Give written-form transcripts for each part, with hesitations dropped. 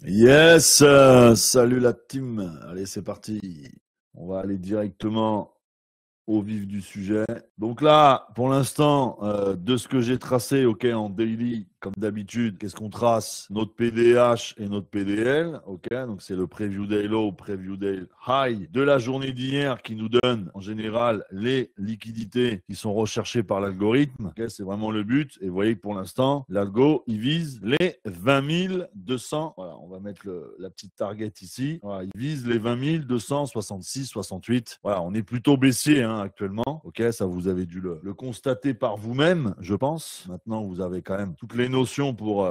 Yes, salut la team. Allez, c'est parti. On va aller directement au vif du sujet. Donc là, pour l'instant, de ce que j'ai tracé, ok, en daily, comme d'habitude, qu'est-ce qu'on trace? Notre PDH et notre PDL, ok. Donc c'est le preview day low, preview day high de la journée d'hier qui nous donne en général les liquidités qui sont recherchées par l'algorithme. Ok, c'est vraiment le but. Et vous voyez que pour l'instant, l'algo, il vise les 20 200. Voilà, on va mettre la petite target ici. Voilà, il vise les 20 266, 68. Voilà, on est plutôt baissier actuellement. Ok, ça vous avez dû le constater par vous-même, je pense. Maintenant, vous avez quand même toutes les notions pour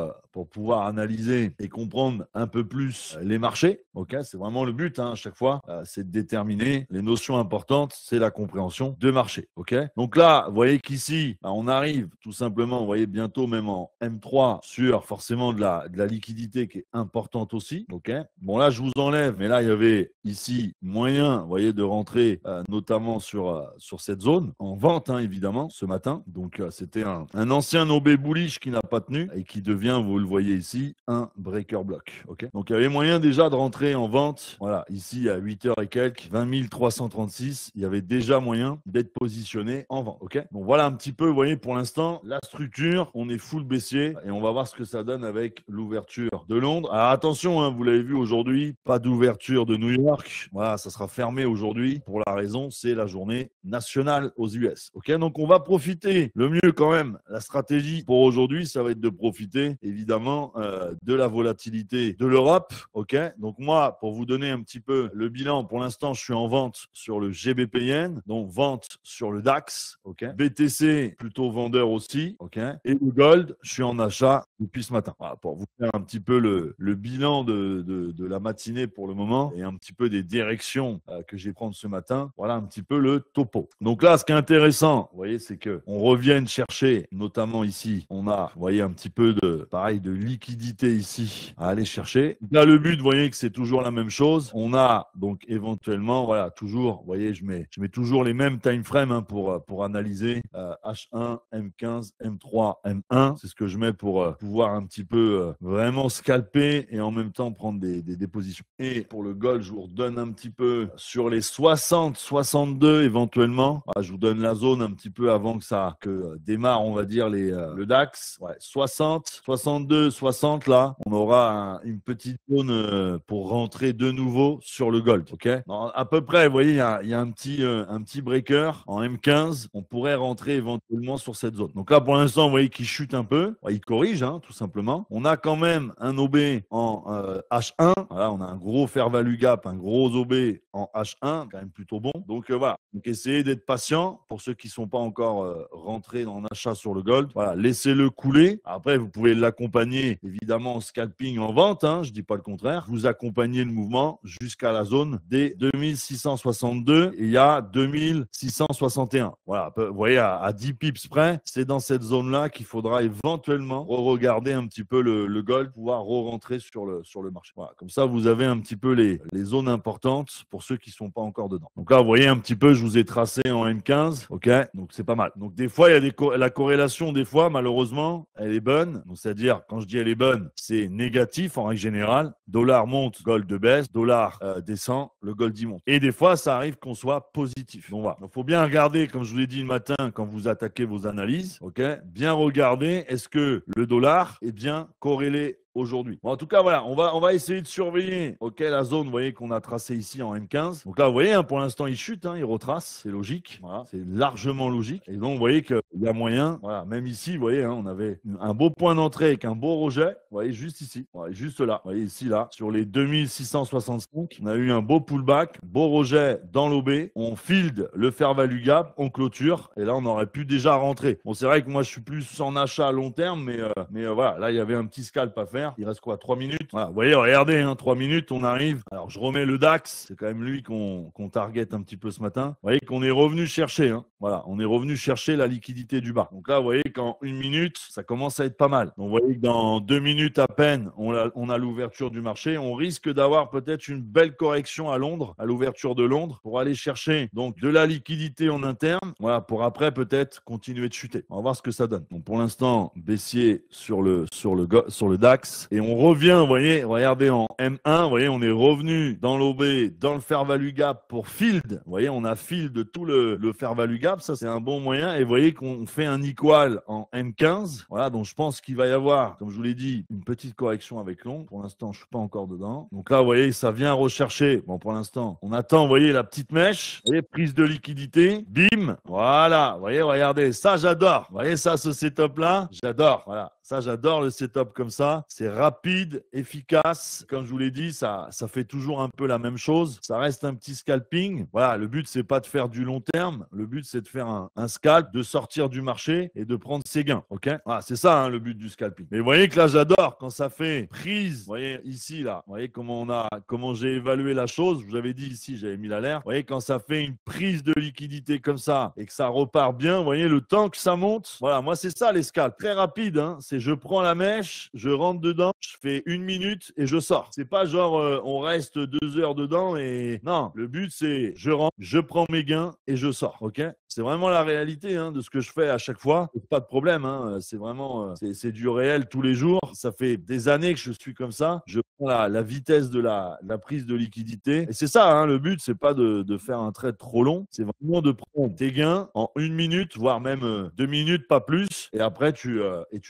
pouvoir analyser et comprendre un peu plus les marchés. Ok, c'est vraiment le but à chaque fois, c'est de déterminer les notions importantes, c'est la compréhension de marché. Ok, donc là, vous voyez qu'ici, on arrive tout simplement, vous voyez bientôt même en M3 sur forcément de la liquidité qui est importante aussi. Ok, bon là, je vous enlève, mais là, il y avait ici moyen, vous voyez, de rentrer notamment sur cette zone en vente, évidemment, ce matin. Donc, c'était un ancien OB bullish qui n'a pas tenu et qui devient, vous le voyez ici, un breaker block. Okay, donc, il y avait moyen déjà de rentrer en vente. Voilà, ici, à 8 heures et quelques, 20 336, il y avait déjà moyen d'être positionné en vente. Okay, donc, voilà un petit peu, vous voyez, pour l'instant, la structure, on est full baissier et on va voir ce que ça donne avec l'ouverture de Londres. Alors, attention, vous l'avez vu aujourd'hui, pas d'ouverture de New York. Voilà, ça sera fermé aujourd'hui pour la raison, c'est la journée nationale aux US. Ok, donc on va profiter le mieux quand même. La stratégie pour aujourd'hui, ça va être de profiter évidemment de la volatilité de l'Europe. Ok, donc moi, pour vous donner un petit peu le bilan, pour l'instant, je suis en vente sur le GBP-Yen, donc vente sur le DAX. Ok, BTC plutôt vendeur aussi. Ok, et le gold, je suis en achat depuis ce matin. Voilà, pour vous faire un petit peu le bilan de la matinée pour le moment et un petit peu des directions que je vais prendre ce matin. Voilà un petit peu le topo. Donc là, ce qui est intéressant, vous voyez, c'est que on revienne chercher, notamment ici, on a, vous voyez, un petit peu de liquidité ici à aller chercher. Là, le but, vous voyez que c'est toujours la même chose. On a donc éventuellement, voilà, toujours, vous voyez, je mets toujours les mêmes time frames pour analyser H1, M15, M3, M1. C'est ce que je mets pour pouvoir un petit peu vraiment scalper et en même temps prendre des positions. Et pour le gold, je vous redonne un petit peu sur les 60, 62 éventuellement. Voilà, je vous donne la zone un petit peu avant que démarre, on va dire, le DAX. Ouais, 60, 62, 60 là, on aura une petite zone pour rentrer de nouveau sur le gold. Ok, à peu près, vous voyez, il y a un petit breaker en M15. On pourrait rentrer éventuellement sur cette zone. Donc là, pour l'instant, vous voyez qu'il chute un peu. Ouais, il corrige, tout simplement. On a quand même un OB en H1. Voilà, on a un gros fair value gap, un gros OB en H1, quand même plutôt bon. Donc voilà, donc essayez d'être patient pour ceux qui ne sont pas encore rentrés en achat sur le gold. Voilà, laissez-le couler. Après, vous pouvez l'accompagner évidemment en scalping en vente, je ne dis pas le contraire. Vous accompagnez le mouvement jusqu'à la zone des 2662 et il y a 2661. Voilà, vous voyez, à 10 pips près, c'est dans cette zone-là qu'il faudra éventuellement regarder un petit peu le gold, pouvoir re-rentrer sur le marché. Voilà, comme ça, vous avez un petit peu les zones importantes pour ceux qui ne sont pas encore dedans. Donc là, vous voyez un petit peu, je vous ai tracé en M15. Ok, donc c'est pas mal. Donc des fois, il y a la corrélation, des fois, malheureusement, elle est bonne. Donc c'est-à-dire, quand je dis elle est bonne, c'est négatif en règle générale. Dollar monte, gold baisse, dollar descend, le gold y monte. Et des fois, ça arrive qu'on soit positif. Donc voilà. Il faut bien regarder, comme je vous l'ai dit le matin, quand vous attaquez vos analyses, ok, bien regarder, est-ce que le dollar est bien corrélé aujourd'hui. Bon, en tout cas, voilà, on va essayer de surveiller la zone, vous voyez, qu'on a tracée ici en M15. Donc là, vous voyez, pour l'instant, il chute, il retrace, c'est logique. Voilà, c'est largement logique. Et donc, vous voyez qu'il y a moyen, voilà, même ici, vous voyez, on avait un beau point d'entrée avec un beau rejet, vous voyez, juste ici, voilà, juste là, vous voyez, ici, là, sur les 2665, on a eu un beau pullback, beau rejet dans l'OB, on field le fair value gap, on clôture, et là, on aurait pu déjà rentrer. Bon, c'est vrai que moi, je suis plus en achat à long terme, mais voilà, là, il y avait un petit scalp à faire. Il reste quoi, 3 minutes? Voilà, vous voyez, regardez, 3 minutes, on arrive. Alors, je remets le DAX. C'est quand même lui qu'on target un petit peu ce matin. Vous voyez qu'on est revenu chercher. Voilà, on est revenu chercher la liquidité du bas. Donc là, vous voyez qu'en 1 minute, ça commence à être pas mal. Donc, vous voyez que dans 2 minutes à peine, on a l'ouverture du marché. On risque d'avoir peut-être une belle correction à Londres, à l'ouverture de Londres, pour aller chercher donc de la liquidité en interne. Voilà, pour après peut-être continuer de chuter. On va voir ce que ça donne. Donc, pour l'instant, baissier sur le DAX. DAX et on revient, vous voyez, regardez en M1, vous voyez, on est revenu dans l'OB, dans le fair value gap pour field. Vous voyez, on a field tout le fair value gap, ça c'est un bon moyen. Et vous voyez qu'on fait un equal en M15. Voilà, donc je pense qu'il va y avoir, comme je vous l'ai dit, une petite correction avec long. Pour l'instant, je suis pas encore dedans. Donc là, vous voyez, ça vient rechercher. Bon, pour l'instant, on attend, vous voyez, la petite mèche. Vous voyez, prise de liquidité. Bim. Voilà. Vous voyez, regardez. Ça, j'adore. Vous voyez ça, ce setup-là? J'adore. Voilà. Ça, j'adore le setup comme ça. C'est rapide, efficace. Comme je vous l'ai dit, ça fait toujours un peu la même chose. Ça reste un petit scalping. Voilà, le but, c'est pas de faire du long terme. Le but, c'est de faire un scalp, de sortir du marché et de prendre ses gains. OK? Voilà, c'est ça, hein, le but du scalping. Mais vous voyez que là, j'adore quand ça fait prise. Vous voyez ici, là. Vous voyez comment j'ai évalué la chose. Je vous avais dit ici, j'avais mis l'alerte. Vous voyez, quand ça fait une prise de liquidité comme ça et que ça repart bien, vous voyez le temps que ça monte. Voilà, moi, c'est ça les scalps. Très rapide, hein. C'est je prends la mèche, je rentre dedans, je fais 1 minute et je sors. C'est pas genre on reste 2 heures dedans et non. Le but c'est je rentre, je prends mes gains et je sors. Ok? C'est vraiment la réalité hein, de ce que je fais à chaque fois. Pas de problème. Hein. C'est vraiment c'est du réel tous les jours. Ça fait des années que je suis comme ça. Je prends la vitesse de la prise de liquidité et c'est ça. Hein, le but c'est pas de faire un trade trop long. C'est vraiment de prendre tes gains en 1 minute, voire même 2 minutes, pas plus. Et après tu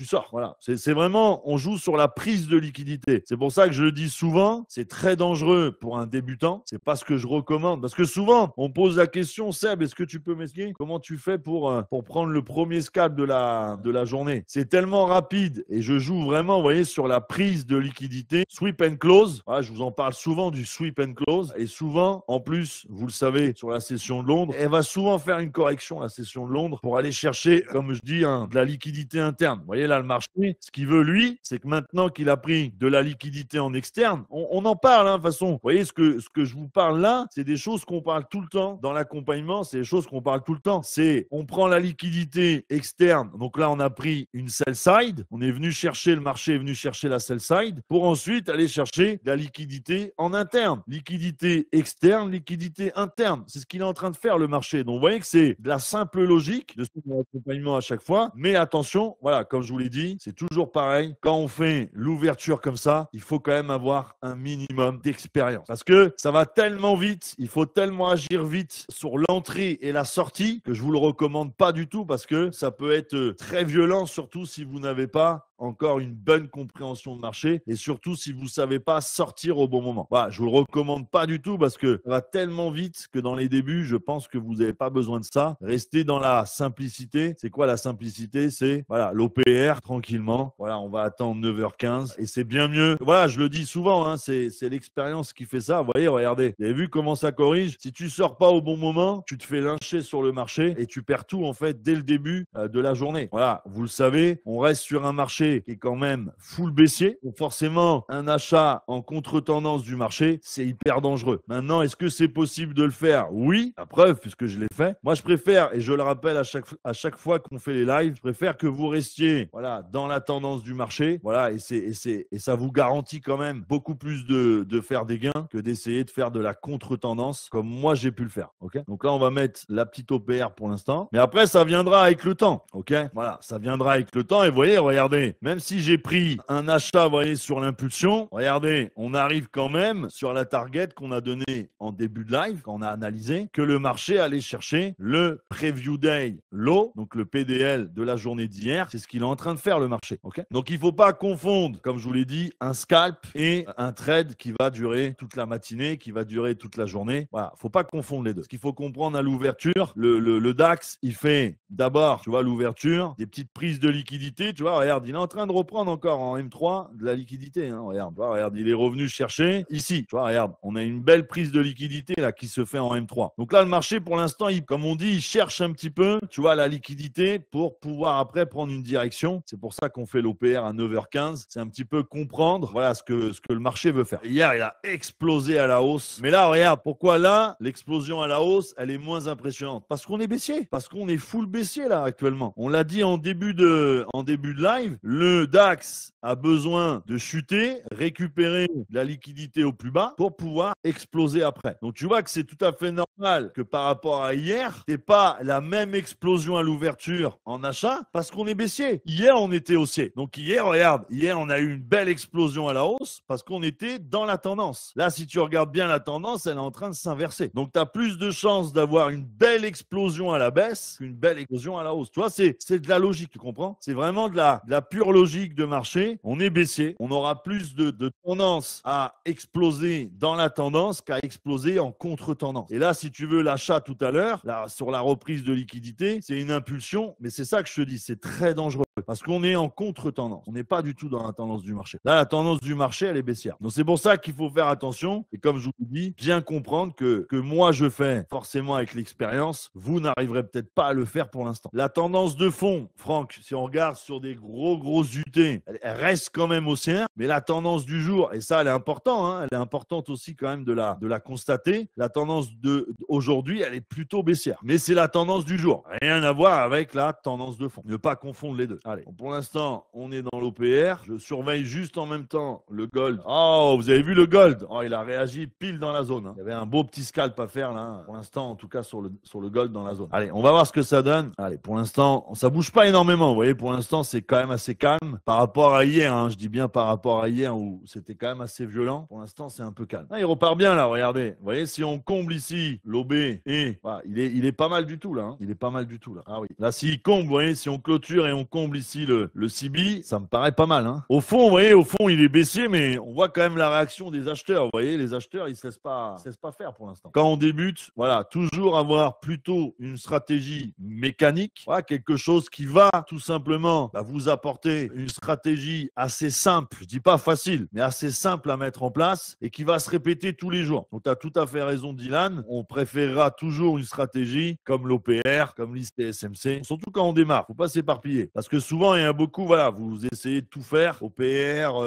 sors. Voilà. C'est vraiment, on joue sur la prise de liquidité. C'est pour ça que je le dis souvent, c'est très dangereux pour un débutant. C'est pas ce que je recommande. Parce que souvent, on pose la question, Seb, est-ce que tu peux m'expliquer comment tu fais pour prendre le premier scalp de la journée? C'est tellement rapide et je joue vraiment, vous voyez, sur la prise de liquidité. Sweep and close. Voilà, je vous en parle souvent du sweep and close. Et souvent, en plus, vous le savez, sur la session de Londres, elle va souvent faire une correction, la session de Londres, pour aller chercher, comme je dis, de la liquidité interne. Vous voyez là, le marché, ce qu'il veut, lui, c'est que maintenant qu'il a pris de la liquidité en externe, on en parle, hein, de toute façon. Vous voyez, ce que je vous parle là, c'est des choses qu'on parle tout le temps dans l'accompagnement, c'est des choses qu'on parle tout le temps. C'est, on prend la liquidité externe, donc là, on a pris une sell side, on est venu chercher, le marché est venu chercher la sell side, pour ensuite aller chercher de la liquidité en interne. Liquidité externe, liquidité interne. C'est ce qu'il est en train de faire, le marché. Donc, vous voyez que c'est de la simple logique de son accompagnement à chaque fois, mais attention, voilà, comme je vous l'ai dit, c'est toujours pareil. Quand on fait l'ouverture comme ça, il faut quand même avoir un minimum d'expérience. Parce que ça va tellement vite, il faut tellement agir vite sur l'entrée et la sortie que je vous le recommande pas du tout parce que ça peut être très violent, surtout si vous n'avez pas encore une bonne compréhension de marché et surtout si vous ne savez pas sortir au bon moment. Voilà, je ne vous le recommande pas du tout parce que ça va tellement vite que dans les débuts, je pense que vous n'avez pas besoin de ça. Restez dans la simplicité. C'est quoi la simplicité? C'est voilà, l'OPR tranquillement. Voilà, on va attendre 9h15 et c'est bien mieux. Voilà, je le dis souvent, hein, c'est l'expérience qui fait ça. Vous voyez, regardez, vous avez vu comment ça corrige? Si tu ne sors pas au bon moment, tu te fais lyncher sur le marché et tu perds tout en fait dès le début de la journée. Voilà, vous le savez, on reste sur un marché qui est quand même full baissier. Donc forcément, un achat en contre-tendance du marché, c'est hyper dangereux. Maintenant, est-ce que c'est possible de le faire? Oui, la preuve, puisque je l'ai fait. Moi, je préfère, et je le rappelle à chaque fois qu'on fait les lives, je préfère que vous restiez voilà, dans la tendance du marché. Voilà, et ça vous garantit quand même beaucoup plus de faire des gains que d'essayer de faire de la contre-tendance comme moi, j'ai pu le faire. Okay, donc là, on va mettre la petite OPR pour l'instant. Mais après, ça viendra avec le temps. OK? Voilà, ça viendra avec le temps. Et vous voyez, regardez, même si j'ai pris un achat, vous voyez, sur l'impulsion, regardez, on arrive quand même sur la target qu'on a donnée en début de live, quand on a analysé, que le marché allait chercher le preview day low, donc le PDL de la journée d'hier. C'est ce qu'il est en train de faire, le marché. Okay, donc, il ne faut pas confondre, comme je vous l'ai dit, un scalp et un trade qui va durer toute la matinée, qui va durer toute la journée. Voilà, il ne faut pas confondre les deux. Ce qu'il faut comprendre à l'ouverture, le DAX, il fait d'abord, tu vois, l'ouverture, des petites prises de liquidité. Tu vois, regarde, il est en train de reprendre encore en M3 de la liquidité. Hein, regarde, il est revenu chercher ici. Tu vois, regarde, on a une belle prise de liquidité là qui se fait en M3. Donc là, le marché, pour l'instant, comme on dit, il cherche un petit peu, tu vois, la liquidité pour pouvoir après prendre une direction. C'est pour ça qu'on fait l'OPR à 9h15. C'est un petit peu comprendre, voilà, ce que le marché veut faire. Hier, il a explosé à la hausse. Mais là, regarde, pourquoi là, l'explosion à la hausse, elle est moins impressionnante? Parce qu'on est baissier. Parce qu'on est full baissier là actuellement. On l'a dit en début de live. Le DAX a besoin de chuter, récupérer la liquidité au plus bas pour pouvoir exploser après. Donc, tu vois que c'est tout à fait normal que par rapport à hier, tu n'aies pas la même explosion à l'ouverture en achat parce qu'on est baissier. Hier, on était haussier. Donc, hier, regarde, hier, on a eu une belle explosion à la hausse parce qu'on était dans la tendance. Là, si tu regardes bien la tendance, elle est en train de s'inverser. Donc, tu as plus de chances d'avoir une belle explosion à la baisse qu'une belle explosion à la hausse. Tu vois, c'est de la logique, tu comprends? C'est vraiment de la pure logique de marché. On est baissier. On aura plus de tendance à exploser dans la tendance qu'à exploser en contre-tendance. Et là, si tu veux l'achat tout à l'heure, là, sur la reprise de liquidité, c'est une impulsion. Mais c'est ça que je te dis, c'est très dangereux parce qu'on est en contre-tendance. On n'est pas du tout dans la tendance du marché. Là, la tendance du marché, elle est baissière. Donc, c'est pour ça qu'il faut faire attention. Et comme je vous dis, bien comprendre que moi, je fais forcément avec l'expérience. Vous n'arriverez peut-être pas à le faire pour l'instant. La tendance de fond, Franck, si on regarde sur des gros UT, elle reste quand même haussière. Mais la tendance du jour, et ça, elle est importante, hein, elle est importante aussi quand même de la constater. La tendance d'aujourd'hui, elle est plutôt baissière. Mais c'est la tendance du jour. Rien à voir avec la tendance de fond. Ne pas confondre les deux. Allez, bon, pour l'instant, on est dans l'OPR. Je surveille juste en même temps le gold. Oh, vous avez vu le gold? Oh, il a réagi pile dans la zone. Hein. Il y avait un beau petit scalp à faire là. Pour l'instant, en tout cas sur le gold dans la zone. Allez, on va voir ce que ça donne. Allez, pour l'instant, ça bouge pas énormément. Vous voyez, pour l'instant, c'est quand même assez calme par rapport à hier. Hein. Je dis bien par rapport à hier où c'était quand même assez violent. Pour l'instant, c'est un peu calme. Ah, il repart bien là. Regardez. Vous voyez, si on comble ici l'OB et voilà, il est pas mal du tout là. Hein. Il est pas mal du tout là. Ah oui. Là, s'il comble, vous voyez, si on clôture et on comble ici le CB, ça me paraît pas mal. Hein. Au fond, vous voyez, il est baissier, mais on voit quand même la réaction des acheteurs. Vous voyez, les acheteurs, ils se laissent pas faire pour l'instant. Quand on débute, voilà, toujours avoir plutôt une stratégie mécanique, voilà, quelque chose qui va tout simplement vous apporter une stratégie assez simple, je dis pas facile, mais assez simple à mettre en place et qui va se répéter tous les jours. Donc, tu as tout à fait raison, Dylan. On préférera toujours une stratégie comme l'OPR, comme l'IST-SMC, surtout quand on démarre. Faut pas s'éparpiller parce que souvent, il y a beaucoup, voilà, vous essayez de tout faire, OPR,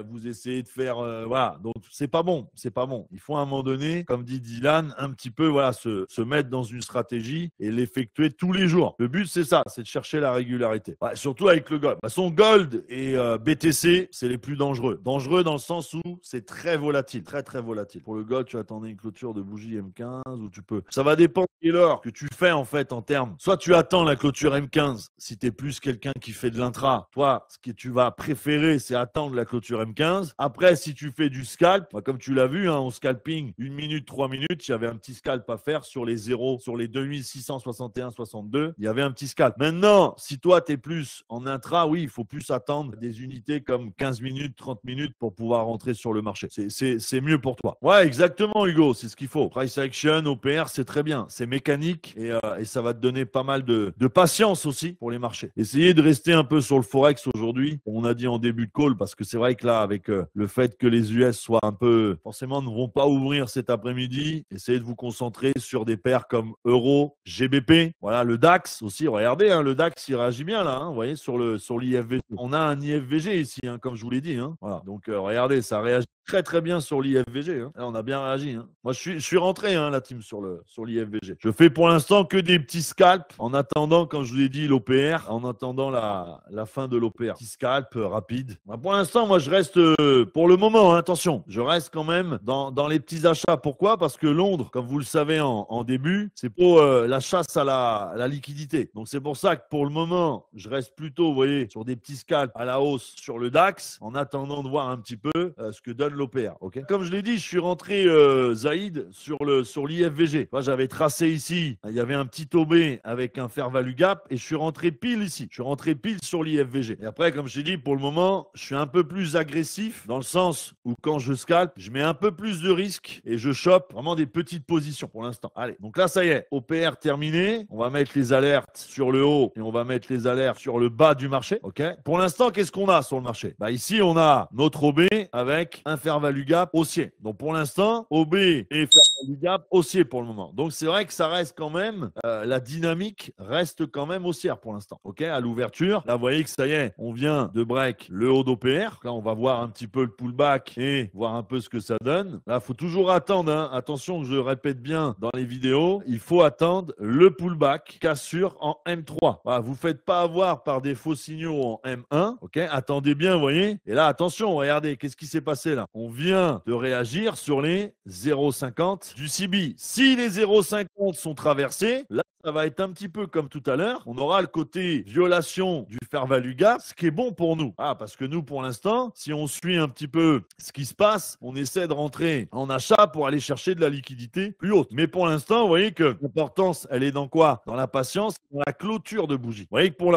vous essayez de faire, voilà. Donc, c'est pas bon, c'est pas bon. Il faut à un moment donné, comme dit Dylan, un petit peu, voilà, se mettre dans une stratégie et l'effectuer tous les jours. Le but, c'est ça, c'est de chercher la régularité. Ouais, surtout avec le gold. Son gold et BTC, c'est les plus dangereux. Dangereux dans le sens où c'est très volatile, très volatile. Pour le gold, tu attendais une clôture de bougie M15 ou tu peux. Ça va dépendre de l'heure que tu fais en fait en termes. Soit tu attends la clôture M15 si tu es plus quelqu'un qui fait de l'intra. Toi, ce que tu vas préférer, c'est attendre la clôture M15. Après, si tu fais du scalp, comme tu l'as vu, hein, en scalping, 1 minute, 3 minutes, il y avait un petit scalp à faire sur les 0, sur les 2661,62. Il y avait un petit scalp. Maintenant, si toi, tu es plus en intra, oui, il faut plus attendre des unités comme 15 minutes, 30 minutes pour pouvoir rentrer sur le marché. C'est mieux pour toi. Ouais, exactement, Hugo, c'est ce qu'il faut. Price action, OPR, c'est très bien. C'est mécanique et ça va te donner pas mal de patience aussi pour les marchés. Essayez de rester un peu sur le Forex aujourd'hui. On a dit en début de call parce que c'est vrai que là, avec le fait que les US soient un peu, forcément, ne vont pas ouvrir cet après-midi, essayez de vous concentrer sur des paires comme Euro, GBP, voilà, le DAX aussi. Regardez, hein, le DAX, il réagit bien là. Hein, vous voyez, sur l'IFVG. On a un IFVG ici, hein, comme je vous l'ai dit. Hein, voilà. Donc, regardez, ça réagit très bien sur l'IFVG. Hein. Là, on a bien réagi. Hein. Moi, je suis rentré, hein, la team, sur l'IFVG. Je fais pour l'instant que des petits scalps en attendant, comme je vous l'ai dit, l'OPR, en attendant la fin de l'OPR. Petit scalp rapide. Pour l'instant, moi, je reste, pour le moment, hein, attention, je reste quand même dans les petits achats. Pourquoi? Parce que Londres, comme vous le savez en début, c'est pour la chasse à la liquidité. Donc, c'est pour ça que pour le moment, je reste plutôt, vous voyez, sur des petits scalps à la hausse sur le DAX, en attendant de voir un petit peu ce que donne l'OPR. Okay, comme je l'ai dit, je suis rentré, Zaïd, sur l'IFVG. Moi, j'avais tracé ici, il y avait un petit OB avec un fair value gap et je suis rentré pile ici. Je suis rentré pile sur l'IFVG. Et après, comme je t'ai dit, pour le moment, je suis un peu plus agressif dans le sens où quand je scalpe, je mets un peu plus de risques et je chope vraiment des petites positions pour l'instant. Allez, donc là, ça y est, OPR terminé. On va mettre les alertes sur le haut et on va mettre les alertes sur le bas du marché. Ok. Pour l'instant, qu'est-ce qu'on a sur le marché? Ici, on a notre OB avec un fair value gap haussier. Donc, pour l'instant, OB et fair value gap haussier pour le moment. Donc, c'est vrai que ça reste quand même, la dynamique reste quand même haussière pour l'instant. Ok. À l'ouverture, là, vous voyez que ça y est, on vient de break le haut d'OPR. Là, on va voir un petit peu le pullback et voir un peu ce que ça donne. Là, il faut toujours attendre. Hein. Attention, je le répète bien dans les vidéos, il faut attendre le pullback cassure en M3. Voilà, vous ne faites pas avoir par des faux signaux signaux en M1. Ok, attendez bien, vous voyez. Et là, attention, regardez, qu'est-ce qui s'est passé là? On vient de réagir sur les 0,50 du CB. Si les 0,50 sont traversés, là, ça va être un petit peu comme tout à l'heure. On aura le côté violation du fair value gap, ce qui est bon pour nous. Ah, parce que nous, pour l'instant, si on suit un petit peu ce qui se passe, on essaie de rentrer en achat pour aller chercher de la liquidité plus haute. Mais pour l'instant, vous voyez que l'importance, elle est dans quoi? Dans la patience, dans la clôture de bougie. Vous voyez que pour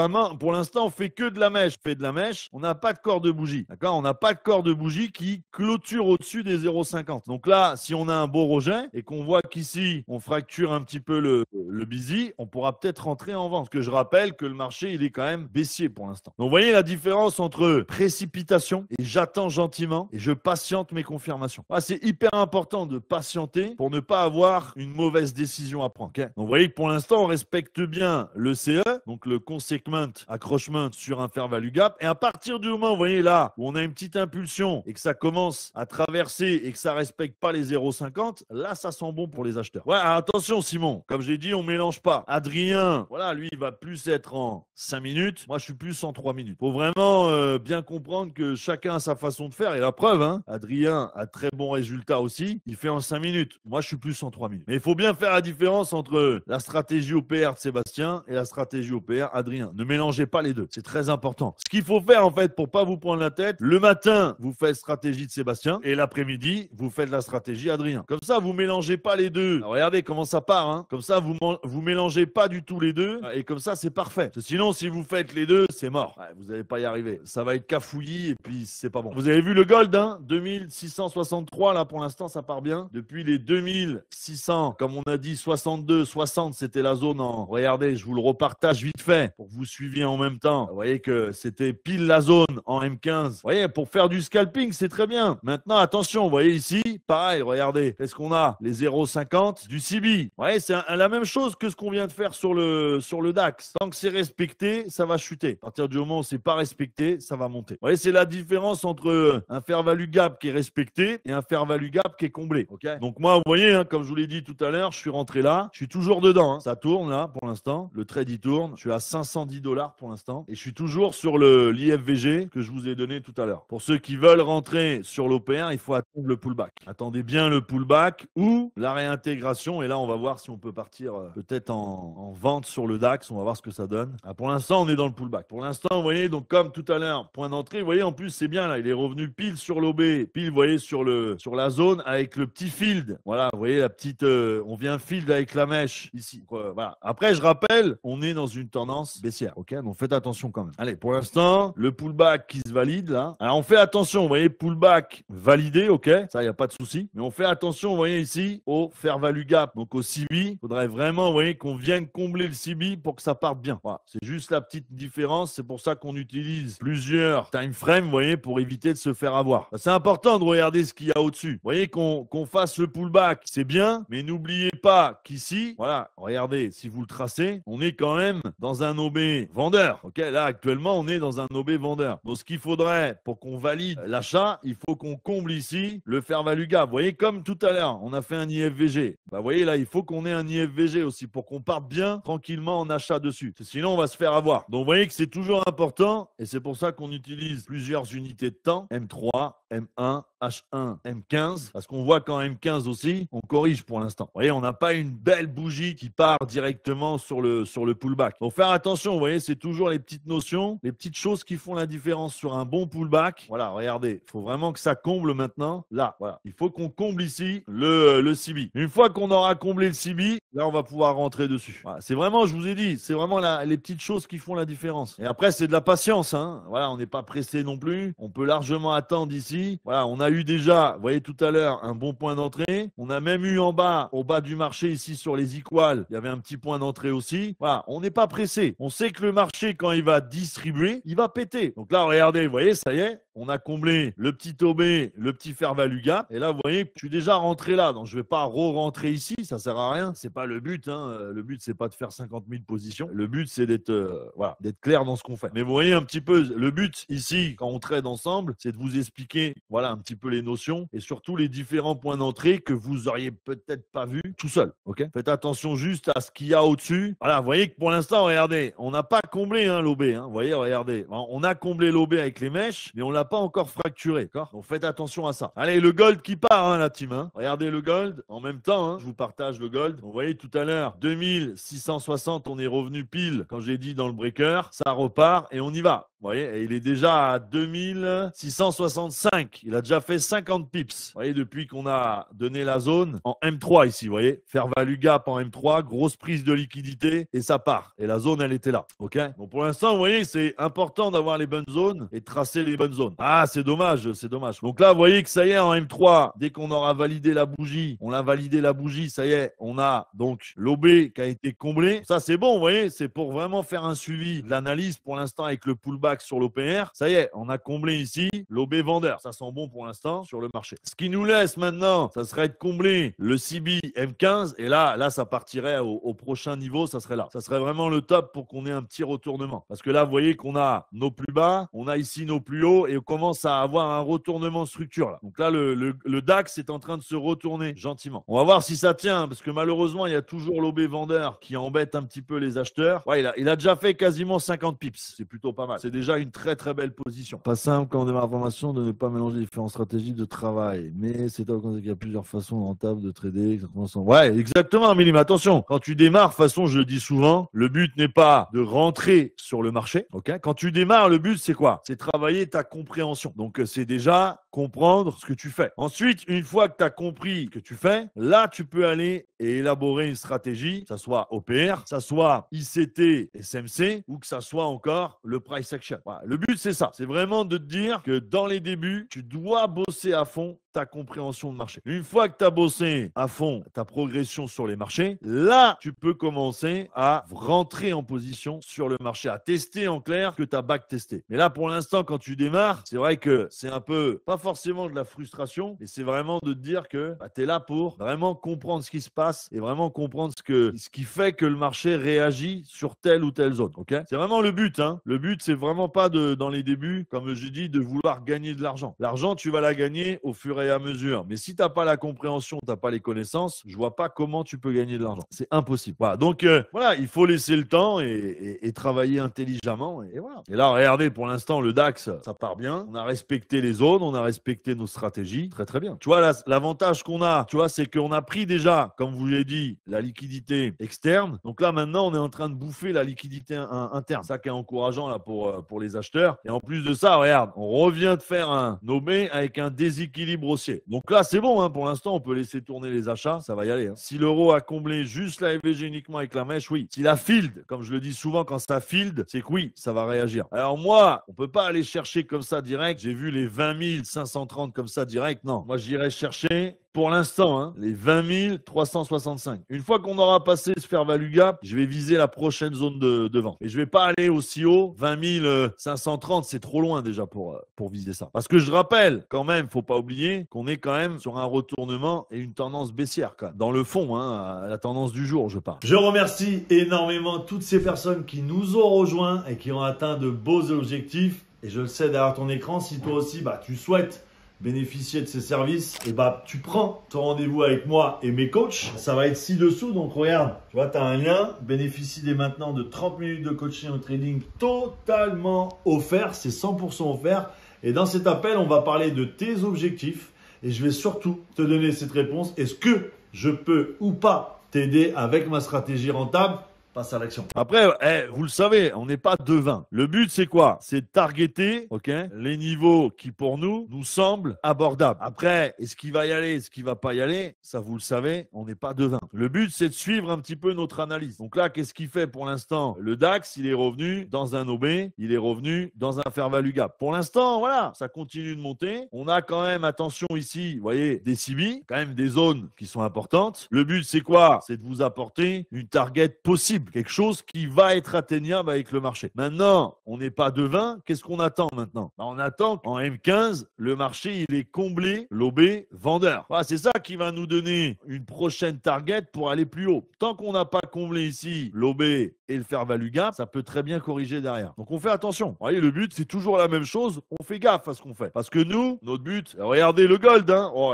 l'instant, on fait que de la mèche. On fait de la mèche, on n'a pas de corps de bougie. D'accord? On n'a pas de corps de bougie qui clôture au-dessus des 0,50. Donc là, si on a un beau rejet et qu'on voit qu'ici, on fracture un petit peu le busy, on pourra peut-être rentrer en vente. Parce que je rappelle que le marché, il est quand même baissier pour l'instant. Donc, vous voyez la différence entre précipitation et j'attends gentiment et je patiente mes confirmations. Ah, c'est hyper important de patienter pour ne pas avoir une mauvaise décision à prendre. Okay? Donc, vous voyez que pour l'instant, on respecte bien le CE, donc le consequent accrochement sur un fair value gap. Et à partir du moment, vous voyez là, où on a une petite impulsion et que ça commence à traverser et que ça respecte pas les 0,50, là, ça sent bon pour les acheteurs. Ouais, attention, Simon. Comme j'ai dit, on mélange pas. Adrien, voilà, lui, il va plus être en 5 minutes. Moi, je suis plus en 3 minutes. Faut vraiment bien comprendre que chacun a sa façon de faire. Et la preuve, hein, Adrien a très bons résultats aussi. Il fait en 5 minutes. Moi, je suis plus en 3 minutes. Mais il faut bien faire la différence entre la stratégie OPR de Sébastien et la stratégie OPR Adrien. Ne mélangez pas les deux. C'est très important. Ce qu'il faut faire, en fait, pour pas vous prendre la tête, le matin, vous faites stratégie de Sébastien et l'après-midi, vous faites la stratégie Adrien. Comme ça, vous mélangez pas les deux. Alors, regardez comment ça part. Hein. Comme ça, vous mélangez pas du tout les deux et comme ça, c'est parfait. Parce que sinon, si vous faites les deux, c'est mort. Ouais, vous n'allez pas y arriver. Ça va être cafouillis et puis c'est pas bon. Vous avez vu le gold, hein, 2663, là, pour l'instant, ça part bien. Depuis les 2600, comme on a dit, 62, 60, c'était la zone en... Regardez, je vous le repartage vite fait pour que vous suiviez en même temps. Vous voyez que c'était pile la zone en M15. Vous voyez, pour faire du scalping, c'est très bien. Maintenant, attention, vous voyez ici, pareil, regardez, qu'est-ce qu'on a? Les 0,50 du CB. Vous voyez, c'est la même chose que ce qu'on vient de faire sur le DAX. Tant que c'est respecté, ça va chuter. À partir du moment où c'est pas respecté, ça va monter. Vous voyez, c'est la différence entre un fair value gap qui est respecté et un fair value gap qui est comblé. Okay, donc moi, vous voyez, hein, comme je vous l'ai dit tout à l'heure, je suis rentré là. Je suis toujours dedans. Hein. Ça tourne là pour l'instant. Le trade, il tourne. Je suis à 510 $ pour l'instant. Et je suis toujours sur l'IFVG que je vous ai donné tout à l'heure. Pour ceux qui veulent rentrer sur l'OPR, il faut attendre le pullback. Attendez bien le pullback ou la réintégration. Et là, on va voir si on peut partir peut-être en vente sur le DAX. On va voir ce que ça donne. Ah, pour l'instant, on est dans le pullback. Pour l'instant, vous voyez, donc comme tout à l'heure, point d'entrée, vous voyez, en plus, c'est bien là. Il est revenu pile sur l'OB, pile, vous voyez, sur la zone avec le petit field. Voilà, vous voyez, la petite, on vient field avec la mèche ici. Voilà. Après, je rappelle, on est dans une tendance baissière. Ok, donc faites attention quand même. Allez, pour l'instant, le pullback qui se valide là. Alors, on fait attention, vous voyez, pullback validé, ok, ça, il n'y a pas de souci. Mais on fait attention, vous voyez ici, au fair value gap, donc au CB. Il faudrait vraiment, vous voyez, qu'on vienne combler le CB pour que ça parte bien. Voilà, c'est juste la petite différence. C'est pour ça qu'on utilise plusieurs time frames, vous voyez, pour éviter de se faire avoir. C'est important de regarder ce qu'il y a au-dessus. Vous voyez qu'on fasse le pullback, c'est bien, mais n'oubliez pas qu'ici, voilà, regardez, si vous le tracez, on est quand même dans un OB vendeur. Ok, là, actuellement, on est dans un OB vendeur. Donc, ce qu'il faudrait pour qu'on valide l'achat, il faut qu'on comble ici le fair value gap. Vous voyez, comme tout à l'heure, on a fait un IFVG. Bah, vous voyez, là, il faut qu'on ait un IFVG aussi pour qu'on parte bien tranquillement en achat dessus. Sinon, on va se faire avoir. Donc, vous voyez que c'est toujours important et c'est pour ça qu'on utilise plusieurs unités de temps. M3, M1, H1, M15. Parce qu'on voit qu'en M15 aussi, on corrige pour l'instant. Vous voyez, on n'a pas une belle bougie qui part directement sur le pullback. Donc, faire attention. Vous voyez, c'est toujours les petites notions, les petites choses qui font la différence sur un bon pullback. Voilà, regardez. Il faut vraiment que ça comble maintenant. Là, voilà. Il faut qu'on comble ici le CB. Une fois qu'on aura comblé le CB, là, on va pouvoir rentrer dessus. Voilà, c'est vraiment, je vous ai dit, c'est vraiment les petites choses qui font la différence. Et après, c'est de la patience. Hein. Voilà, on n'est pas pressé non plus. On peut largement attendre ici. Voilà, on a eu déjà, vous voyez tout à l'heure, un bon point d'entrée. On a même eu en bas, au bas du marché ici sur les equals, il y avait un petit point d'entrée aussi. Voilà, on n'est pas pressé. On sait que le marché, quand il va distribuer, il va péter. Donc là, regardez, vous voyez, ça y est, on a comblé le petit OB, le petit fair value gap. Et là, vous voyez, je suis déjà rentré là. Donc, je ne vais pas re-rentrer ici. Ça ne sert à rien. Ce n'est pas le but. Hein. Le but, ce n'est pas de faire 50 000 positions. Le but, c'est d'être voilà, d'être clair dans ce qu'on fait. Mais vous voyez un petit peu, le but ici, quand on trade ensemble, c'est de vous expliquer voilà, un petit peu les notions et surtout les différents points d'entrée que vous auriez peut-être pas vu tout seul. Ok. Faites attention juste à ce qu'il y a au-dessus. Voilà, vous voyez que pour l'instant, regardez, on n'a pas comblé l'OB. Hein. Vous voyez, regardez, on a comblé l'OB avec les mèches, mais on l'a pas encore fracturé. Donc faites attention à ça. Allez, le gold qui part, la team. Hein. Regardez le gold en même temps. Hein. Je vous partage le gold. Vous voyez tout à l'heure, 2660, on est revenu pile, quand j'ai dit dans le breaker. Ça repart et on y va. Vous voyez, et il est déjà à 2665. Il a déjà fait 50 pips. Vous voyez, depuis qu'on a donné la zone en M3 ici, vous voyez, fair value gap en M3, grosse prise de liquidité et ça part. Et la zone, elle était là. Ok. Donc pour l'instant, vous voyez, c'est important d'avoir les bonnes zones et de tracer les bonnes zones. Ah, c'est dommage, c'est dommage. Donc là, vous voyez que ça y est, en M3, dès qu'on aura validé la bougie, on a validé la bougie, ça y est, on a donc l'OB qui a été comblé. Ça, c'est bon, vous voyez, c'est pour vraiment faire un suivi de l'analyse pour l'instant avec le pullback sur l'OPR. Ça y est, on a comblé ici l'OB vendeur. Ça sent bon pour l'instant sur le marché. Ce qui nous laisse maintenant, ça serait de combler le CB M15 et là, ça partirait au prochain niveau, ça serait là. Ça serait vraiment le top pour qu'on ait un petit retournement. Parce que là, vous voyez qu'on a nos plus bas, on a ici nos plus hauts et on commence à avoir un retournement de structure là. Donc là, le DAX est en train de se retourner gentiment. On va voir si ça tient parce que malheureusement, il y a toujours l'OB vendeur qui embête un petit peu les acheteurs. Ouais, il a déjà fait quasiment 50 pips. C'est plutôt pas mal. C'est déjà une très très belle position. Pas simple quand on démarre la formation de ne pas mélanger différentes stratégies de travail. Mais c'est top quand il y a plusieurs façons rentables de trader. Ouais, exactement, Amélie. Mais attention, quand tu démarres, de toute façon, je le dis souvent, le but n'est pas de rentrer sur le marché. Ok. Quand tu démarres, le but, c'est quoi? C'est travailler ta compréhension. Donc, c'est déjà comprendre ce que tu fais. Ensuite, une fois que tu as compris ce que tu fais, là, tu peux aller et élaborer une stratégie, que ça soit OPR, que ça soit ICT, SMC ou que ça soit encore le price action. Voilà. Le but, c'est ça. C'est vraiment de te dire que dans les débuts, tu dois bosser à fond ta compréhension de marché. Une fois que tu as bossé à fond ta progression sur les marchés, là, tu peux commencer à rentrer en position sur le marché, à tester en clair que tu as backtesté. Mais là, pour l'instant, quand tu démarres, c'est vrai que c'est un peu, pas forcément de la frustration, mais c'est vraiment de te dire que tu es là pour vraiment comprendre ce qui se passe et vraiment comprendre ce qui fait que le marché réagit sur telle ou telle zone. Okay. C'est vraiment le but. Hein. Le but, c'est vraiment pas dans les débuts, comme je dis, de vouloir gagner de l'argent. L'argent, tu vas la gagner au fur et à mesure. Mais si tu n'as pas la compréhension, tu n'as pas les connaissances, je vois pas comment tu peux gagner de l'argent. C'est impossible. Voilà. Donc, voilà, il faut laisser le temps et travailler intelligemment. Et voilà. Et là, regardez, pour l'instant, le DAX, ça part bien. On a respecté les zones, on a respecté nos stratégies. Très, très bien. Tu vois, l'avantage qu'on a, tu vois, c'est qu'on a pris déjà, comme vous l'ai dit, la liquidité externe. Donc là, maintenant, on est en train de bouffer la liquidité interne. Ça qui est encourageant là pour les acheteurs. Et en plus de ça, regarde, on revient de faire un OB avec un déséquilibre haussier. Donc là, c'est bon. Hein, pour l'instant, on peut laisser tourner les achats. Ça va y aller. Hein. Si l'euro a comblé juste la EVG uniquement avec la mèche, oui. Si la field, comme je le dis souvent, quand ça field, c'est que oui, ça va réagir. Alors moi, on peut pas aller chercher comme ça direct. J'ai vu les 20 530 comme ça direct. Non, moi, j'irai chercher pour l'instant, hein, les 20 365. Une fois qu'on aura passé ce fair value gap, je vais viser la prochaine zone de vente. Et je vais pas aller aussi haut. 20 530, c'est trop loin déjà pour viser ça. Parce que je rappelle, quand même, faut pas oublier qu'on est quand même sur un retournement et une tendance baissière, quand même. Dans le fond, hein, la tendance du jour, je parle. Je remercie énormément toutes ces personnes qui nous ont rejoints et qui ont atteint de beaux objectifs. Et je le sais derrière ton écran, si toi aussi, tu souhaites bénéficier de ces services, et tu prends ton rendez-vous avec moi et mes coachs. Ça va être ci-dessous. Donc, regarde, tu vois, tu as un lien. Bénéficie dès maintenant de 30 minutes de coaching au trading totalement offert. C'est 100% offert. Et dans cet appel, on va parler de tes objectifs et je vais surtout te donner cette réponse. Est-ce que je peux ou pas t'aider avec ma stratégie rentable? Passe à l'action. Après, vous le savez, on n'est pas devin. Le but, c'est quoi? C'est de targeter les niveaux qui, pour nous semblent abordables. Après, est-ce qu'il va y aller, est-ce qu'il ne va pas y aller? Ça, vous le savez, on n'est pas devin. Le but, c'est de suivre un petit peu notre analyse. Donc là, qu'est-ce qu'il fait pour l'instant? Le DAX, il est revenu dans un OB, il est revenu dans un fair value gap. Pour l'instant, voilà, ça continue de monter. On a quand même, attention ici, vous voyez, des CB, quand même des zones qui sont importantes. Le but, c'est quoi? C'est de vous apporter une target possible. possible, quelque chose qui va être atteignable avec le marché. Maintenant, on n'est pas devin, qu'est-ce qu'on attend maintenant? On attend qu'en M15, le marché il est comblé, lobé, vendeur. Voilà, c'est ça qui va nous donner une prochaine target pour aller plus haut. Tant qu'on n'a pas comblé ici, lobé et le fair value gap, ça peut très bien corriger derrière. Donc on fait attention. Vous voyez, le but, c'est toujours la même chose. On fait gaffe à ce qu'on fait. Parce que nous, notre but, regardez le gold. Hein. Oh,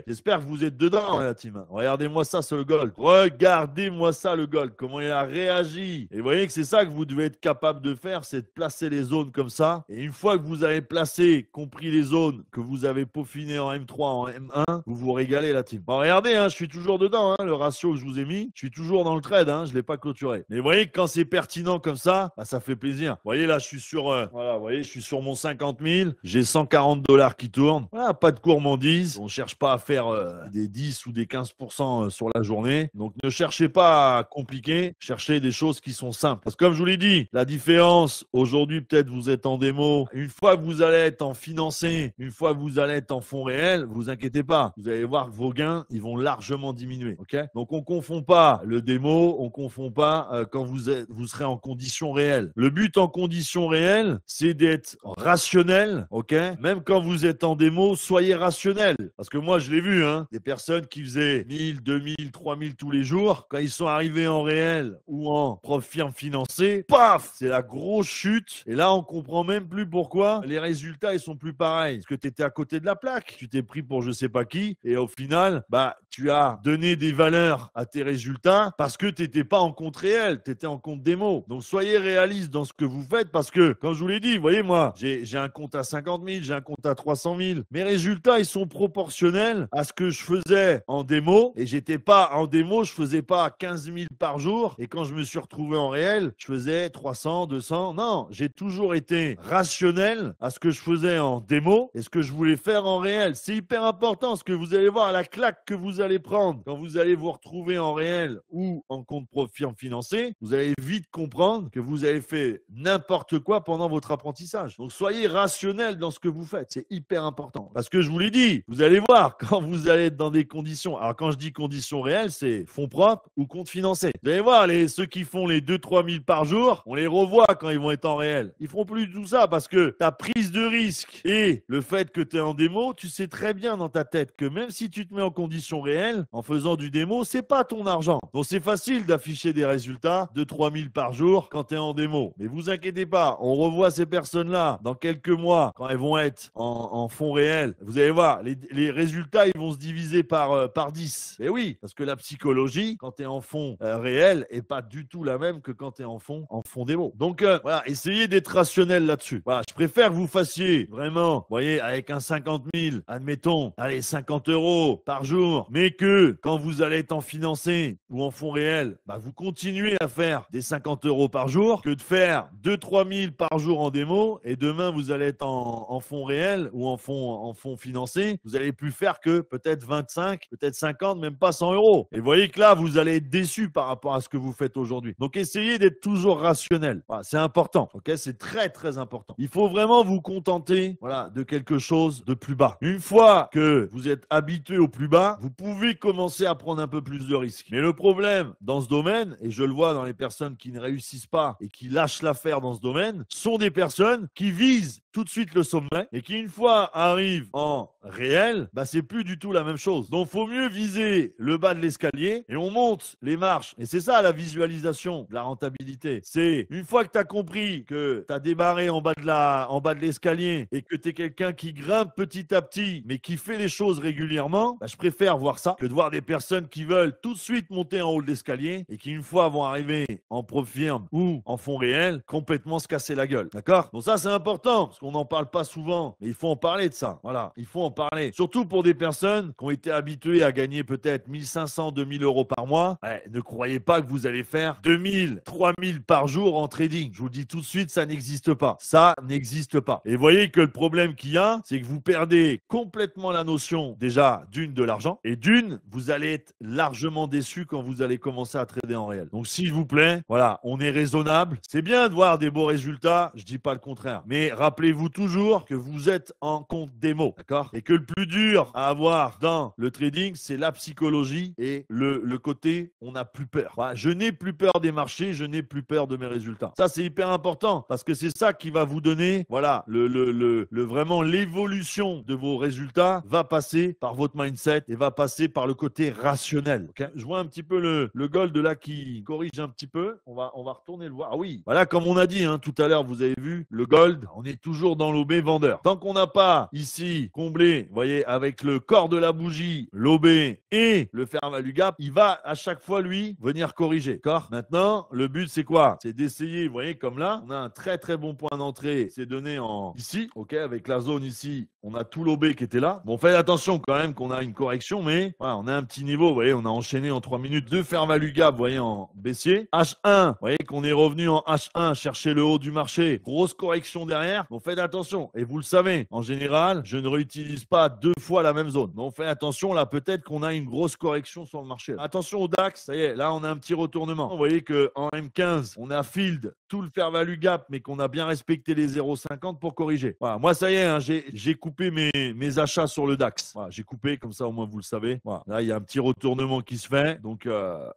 j'espère que vous êtes dedans, la team. Regardez-moi ça, c'est le gold. Regardez-moi ça, le gold. Comment il a réagi. Et vous voyez que c'est ça que vous devez être capable de faire, c'est de placer les zones comme ça. Et une fois que vous avez placé, compris les zones, que vous avez peaufiné en M3, en M1, vous vous régalez, la team. Bon, regardez, hein, je suis toujours dedans. Hein, le ratio que je vous ai mis, je suis toujours dans le trade. Hein, je ne l'ai pas clôturé. Mais vous voyez que quand c'est pertinent comme ça, bah, ça fait plaisir. Vous voyez, là, je suis sur, voilà, vous voyez, je suis sur mon 50 000. J'ai 140 $ qui tournent. Voilà, pas de gourmandise. On ne cherche pas à faire des 10 ou des 15% sur la journée. Donc, ne cherchez pas à compliquer. Cherchez des choses qui sont simples. Parce que comme je vous l'ai dit, la différence, aujourd'hui, peut-être vous êtes en démo. Une fois que vous allez être en financé, une fois que vous allez être en fonds réels, vous inquiétez pas. Vous allez voir que vos gains, ils vont largement diminuer. Ok? Donc, on ne confond pas le démo, on ne confond pas quand vous serez en conditions réelles. Le but en conditions réelles, c'est d'être rationnel. Ok? Même quand vous êtes en démo, soyez rationnel. Parce que moi, je l'ai vu, hein, des personnes qui faisaient 1000, 2000, 3000 tous les jours, quand ils sont arrivés en réel ou en firme financée, paf, c'est la grosse chute. Et là, on comprend même plus pourquoi les résultats, ils sont plus pareils. Parce que tu étais à côté de la plaque. Tu t'es pris pour je sais pas qui. Et au final, bah, tu as donné des valeurs à tes résultats parce que tu n'étais pas en compte réel. Tu étais en compte démo. Donc, soyez réaliste dans ce que vous faites parce que, comme je vous l'ai dit, vous voyez, moi, j'ai un compte à 50 000, j'ai un compte à 300 000. Mes résultats, ils sont proportionnels à ce que je faisais en démo. Et j'étais pas en démo, je faisais pas 15 000 par jour. Et quand je me suis retrouvé en réel, je faisais 300, 200. Non, j'ai toujours été rationnel à ce que je faisais en démo et ce que je voulais faire en réel. C'est hyper important parce que vous allez voir la claque que vous allez prendre quand vous allez vous retrouver en réel ou en compte firme financé. Vous allez vite comprendre que vous avez fait n'importe quoi pendant votre apprentissage. Donc, soyez rationnel dans ce que vous faites. C'est hyper important. Parce que je vous l'ai dit, vous allez voir quand vous allez être dans des conditions. Alors, quand je dis conditions réelles, c'est fonds propres ou compte financé. Vous allez voir, ceux qui font les 2-3 000 par jour, on les revoit quand ils vont être en réel. Ils feront plus tout ça parce que ta prise de risque et le fait que tu es en démo, tu sais très bien dans ta tête que même si tu te mets en conditions réelles, en faisant du démo, c'est pas ton argent. Donc, c'est facile d'afficher des résultats de 3 000 par jour quand tu es en démo. Mais vous inquiétez pas, on revoit ces personnes-là dans quelques mois quand elles vont être en fonds réels. Vous allez voir, les résultats, ils vont se diviser par 10. Et oui, parce que la psychologie, quand tu es en fonds réel, est pas du tout la même que quand tu es en fonds démo. Donc, voilà, essayez d'être rationnel là-dessus. Voilà, je préfère que vous fassiez vraiment, vous voyez, avec un 50 000, admettons, allez, 50 € par jour, mais que quand vous allez être en financé ou en fonds réel, bah, vous continuez à faire des 50 € par jour que de faire 2-3 000 par jour en démo et demain vous allez être en fonds réel ou en fonds financé, vous allez plus faire que peut-être 25, peut-être 50, même pas 100 €. Et vous voyez que là, vous allez être déçu par rapport à ce que vous faites aujourd'hui. Donc, essayez d'être toujours rationnel. Voilà, c'est important. Ok, c'est très, très important. Il faut vraiment vous contenter, voilà, de quelque chose de plus bas. Une fois que vous êtes habitué au plus bas, vous pouvez commencer à prendre un peu plus de risques. Mais le problème dans ce domaine, et je le vois dans les personnes qui ne réussissent pas et qui lâchent l'affaire dans ce domaine, sont des personnes qui visent tout de suite le sommet et qui, une fois arrivent en réel, bah, c'est plus du tout la même chose. Donc, faut mieux viser le bas de l'escalier et on monte les marches. Et c'est ça la visualisation de la rentabilité. C'est une fois que tu as compris que tu as démarré en bas de l'escalier et que tu es quelqu'un qui grimpe petit à petit, mais qui fait les choses régulièrement, bah, je préfère voir ça que de voir des personnes qui veulent tout de suite monter en haut de l'escalier et qui, une fois vont arriver en firme ou en fonds réel, complètement se casser la gueule. D'accord? Donc ça, c'est important parce qu'on n'en parle pas souvent, mais il faut en parler de ça. Voilà, il faut en parler. Surtout pour des personnes qui ont été habituées à gagner peut-être 1500, 2000 € par mois. Ouais, ne croyez pas que vous allez faire 2000, 3000 par jour en trading. Je vous le dis tout de suite, ça n'existe pas. Ça n'existe pas. Et vous voyez que le problème qu'il y a, c'est que vous perdez complètement la notion déjà d'une de l'argent et d'une, vous allez être largement déçu quand vous allez commencer à trader en réel. Donc, s'il vous plaît, voilà, on est raisonnable. C'est bien de voir des beaux résultats, je dis pas le contraire. Mais rappelez-vous rappelez-vous toujours que vous êtes en compte démo, d'accord? Et que le plus dur à avoir dans le trading, c'est la psychologie et le côté on n'a plus peur. Voilà, je n'ai plus peur des marchés, je n'ai plus peur de mes résultats. Ça, c'est hyper important parce que c'est ça qui va vous donner, voilà, vraiment l'évolution de vos résultats va passer par votre mindset et va passer par le côté rationnel. Okay, je vois un petit peu le gold là qui corrige un petit peu. On va retourner le voir. Ah oui, voilà, comme on a dit tout à l'heure, vous avez vu le gold, on est toujours dans l'OB vendeur. Tant qu'on n'a pas ici comblé, vous voyez, avec le corps de la bougie, l'OB et le fair value gap, il va à chaque fois lui venir corriger. D'accord? Maintenant, le but c'est quoi? C'est d'essayer, vous voyez, comme là, on a un très très bon point d'entrée, c'est donné en ici, ok, avec la zone ici, on a tout l'OB qui était là. Bon, faites attention quand même qu'on a une correction, mais voilà, on a un petit niveau, vous voyez, on a enchaîné en 3 minutes de fair value gap, vous voyez, en baissier. H1, vous voyez qu'on est revenu en H1, chercher le haut du marché, grosse correction derrière. Bon, faites attention. Et vous le savez, en général, je ne réutilise pas 2 fois la même zone. Donc, faites attention, là, peut-être qu'on a une grosse correction sur le marché. Attention au DAX, ça y est, là, on a un petit retournement. Vous voyez qu'en M15, on a field tout le fair value gap, mais qu'on a bien respecté les 0,50 pour corriger. Voilà, moi, ça y est, j'ai coupé mes achats sur le DAX. Voilà, j'ai coupé, comme ça, au moins, vous le savez. Voilà, là, il y a un petit retournement qui se fait, donc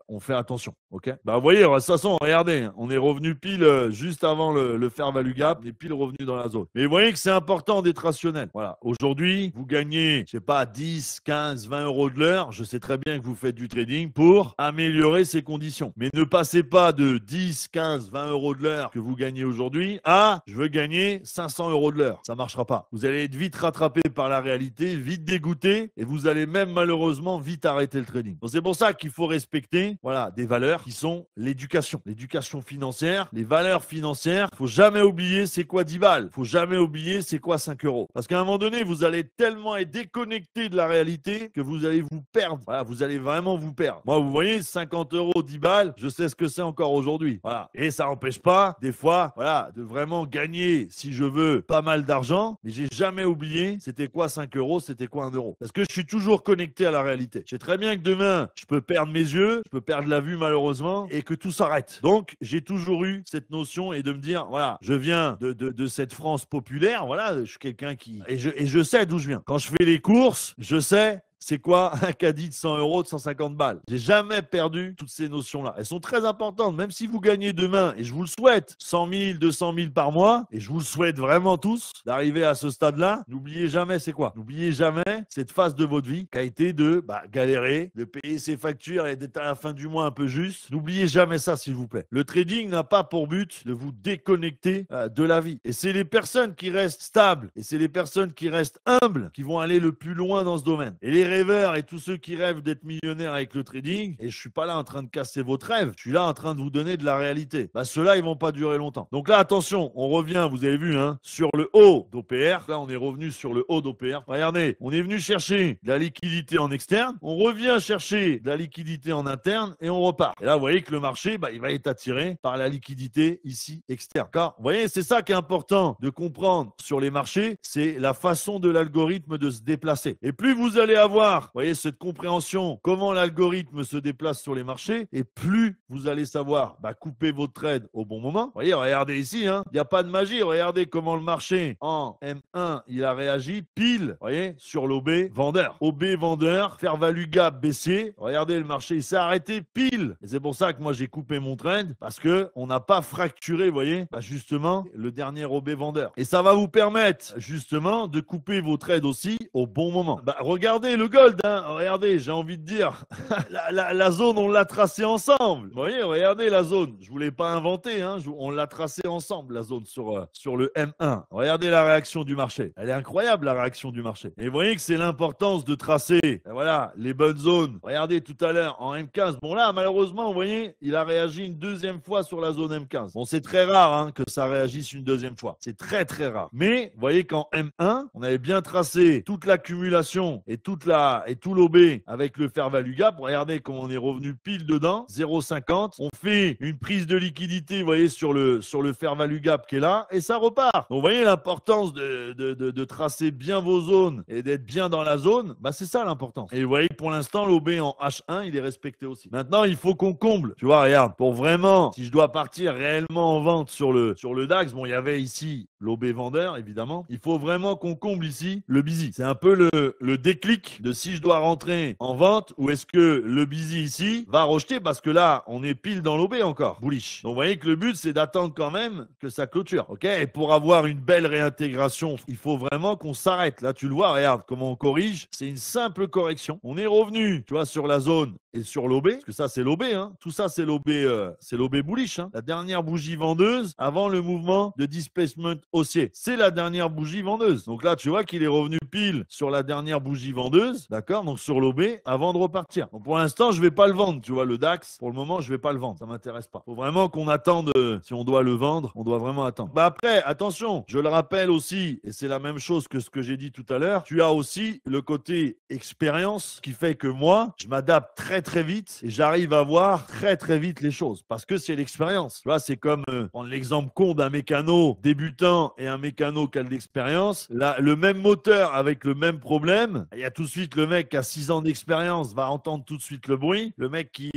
on fait attention. Ok. Bah, vous voyez, de toute façon, regardez, on est revenu pile juste avant le fair value gap, on est pile revenu dans la zone. Mais vous voyez que c'est important d'être rationnel. Voilà, aujourd'hui, vous gagnez, je sais pas, 10, 15, 20 euros de l'heure. Je sais très bien que vous faites du trading pour améliorer ces conditions. Mais ne passez pas de 10, 15, 20 euros de l'heure que vous gagnez aujourd'hui à je veux gagner 500 euros de l'heure. Ça ne marchera pas. Vous allez être vite rattrapé par la réalité, vite dégoûté et vous allez même malheureusement vite arrêter le trading. Donc c'est pour ça qu'il faut respecter voilà, des valeurs qui sont l'éducation financière, les valeurs financières. Il ne faut jamais oublier c'est quoi 10 balles. Il ne faut jamais oublier c'est quoi 5 euros. Parce qu'à un moment donné, vous allez tellement être déconnecté de la réalité que vous allez vous perdre. Voilà, vous allez vraiment vous perdre. Moi, vous voyez, 50 euros, 10 balles, je sais ce que c'est encore aujourd'hui. Voilà. Et ça n'empêche pas, des fois, voilà, de vraiment gagner, si je veux, pas mal d'argent. Mais j'ai jamais oublié c'était quoi 5 euros, c'était quoi 1 euro. Parce que je suis toujours connecté à la réalité. Je sais très bien que demain, je peux perdre mes yeux, je peux perdre la vue malheureusement et que tout s'arrête. Donc, j'ai toujours eu cette notion et de me dire, voilà, je viens de cette France populaire, voilà, je suis quelqu'un qui... Et je sais d'où je viens. Quand je fais les courses, je sais c'est quoi un caddie de 100 euros, de 150 balles. J'ai jamais perdu toutes ces notions-là. Elles sont très importantes, même si vous gagnez demain, et je vous le souhaite, 100 000, 200 000 par mois, et je vous le souhaite vraiment tous, d'arriver à ce stade-là, n'oubliez jamais c'est quoi. N'oubliez jamais cette phase de votre vie qui a été de galérer, de payer ses factures et d'être à la fin du mois un peu juste. N'oubliez jamais ça, s'il vous plaît. Le trading n'a pas pour but de vous déconnecter de la vie. Et c'est les personnes qui restent stables, et c'est les personnes qui restent humbles qui vont aller le plus loin dans ce domaine. Et les rêveurs et tous ceux qui rêvent d'être millionnaires avec le trading, et je suis pas là en train de casser votre rêve, je suis là en train de vous donner de la réalité. Ceux-là, ils vont pas durer longtemps. Donc là, attention, on revient, vous avez vu, sur le haut d'OPR. Là, on est revenu sur le haut d'OPR. Regardez, on est venu chercher de la liquidité en externe, on revient chercher de la liquidité en interne et on repart. Et là, vous voyez que le marché, il va être attiré par la liquidité ici externe. Car, vous voyez, c'est ça qui est important de comprendre sur les marchés, c'est la façon de l'algorithme de se déplacer. Et plus vous allez avoir vous voyez, cette compréhension, comment l'algorithme se déplace sur les marchés, et plus vous allez savoir couper votre trade au bon moment. Vous voyez, regardez ici, il n'y a pas de magie. Regardez comment le marché en M1, il a réagi pile, vous voyez, sur l'OB vendeur. OB vendeur, fair value gap baissier. Regardez, le marché, il s'est arrêté pile. Et c'est pour ça que moi, j'ai coupé mon trade, parce qu'on n'a pas fracturé, vous voyez, justement, le dernier OB vendeur. Et ça va vous permettre, justement, de couper vos trades aussi au bon moment. Regardez le gold, regardez, j'ai envie de dire, la zone, on l'a tracée ensemble. Vous voyez, regardez la zone. Je ne vous l'ai pas inventée, on l'a tracée ensemble, la zone sur le M1. Regardez la réaction du marché. Elle est incroyable, la réaction du marché. Et vous voyez que c'est l'importance de tracer, voilà, les bonnes zones. Regardez tout à l'heure, en M15. Bon là, malheureusement, vous voyez, il a réagi une deuxième fois sur la zone M15. Bon, c'est très rare que ça réagisse une deuxième fois. C'est très, très rare. Mais, vous voyez qu'en M1, on avait bien tracé toute l'accumulation et toute tout l'OB avec le fair value gap. Regardez comment on est revenu pile dedans, 0,50. On fait une prise de liquidité, vous voyez, sur le fair value gap qui est là, et ça repart. Donc, vous voyez l'importance de tracer bien vos zones et d'être bien dans la zone. Bah, c'est ça l'importance. Et vous voyez que pour l'instant, l'OB en H1, il est respecté aussi. Maintenant, il faut qu'on comble. Tu vois, regarde, pour vraiment, si je dois partir réellement en vente sur le DAX, bon, il y avait ici l'OB vendeur, évidemment. Il faut vraiment qu'on comble ici le busy. C'est un peu le déclic de si je dois rentrer en vente ou est-ce que le busy ici va rejeter parce que là, on est pile dans l'OB encore, bullish. Donc, vous voyez que le but, c'est d'attendre quand même que ça clôture. OK? Et pour avoir une belle réintégration, il faut vraiment qu'on s'arrête. Là, tu le vois, regarde comment on corrige. C'est une simple correction. On est revenu, tu vois, sur la zone et sur l'OB, parce que ça, c'est l'OB, hein. Tout ça, c'est l'OB bullish, hein. La dernière bougie vendeuse avant le mouvement de displacement haussier. C'est la dernière bougie vendeuse. Donc là, tu vois qu'il est revenu pile sur la dernière bougie vendeuse, d'accord? Donc sur l'OB avant de repartir. Donc pour l'instant, je vais pas le vendre, tu vois, le DAX. Pour le moment, je vais pas le vendre. Ça m'intéresse pas. Faut vraiment qu'on attende. Si on doit le vendre, on doit vraiment attendre. Bah après, attention, je le rappelle aussi, et c'est la même chose que ce que j'ai dit tout à l'heure, tu as aussi le côté expérience qui fait que moi, je m'adapte très vite et j'arrive à voir très vite les choses parce que c'est l'expérience. Tu vois, c'est comme prendre l'exemple con d'un mécano débutant et un mécano qui a de l'expérience. Là, le même moteur avec le même problème, il y a tout de suite le mec qui a 6 ans d'expérience va entendre tout de suite le bruit. Le mec qui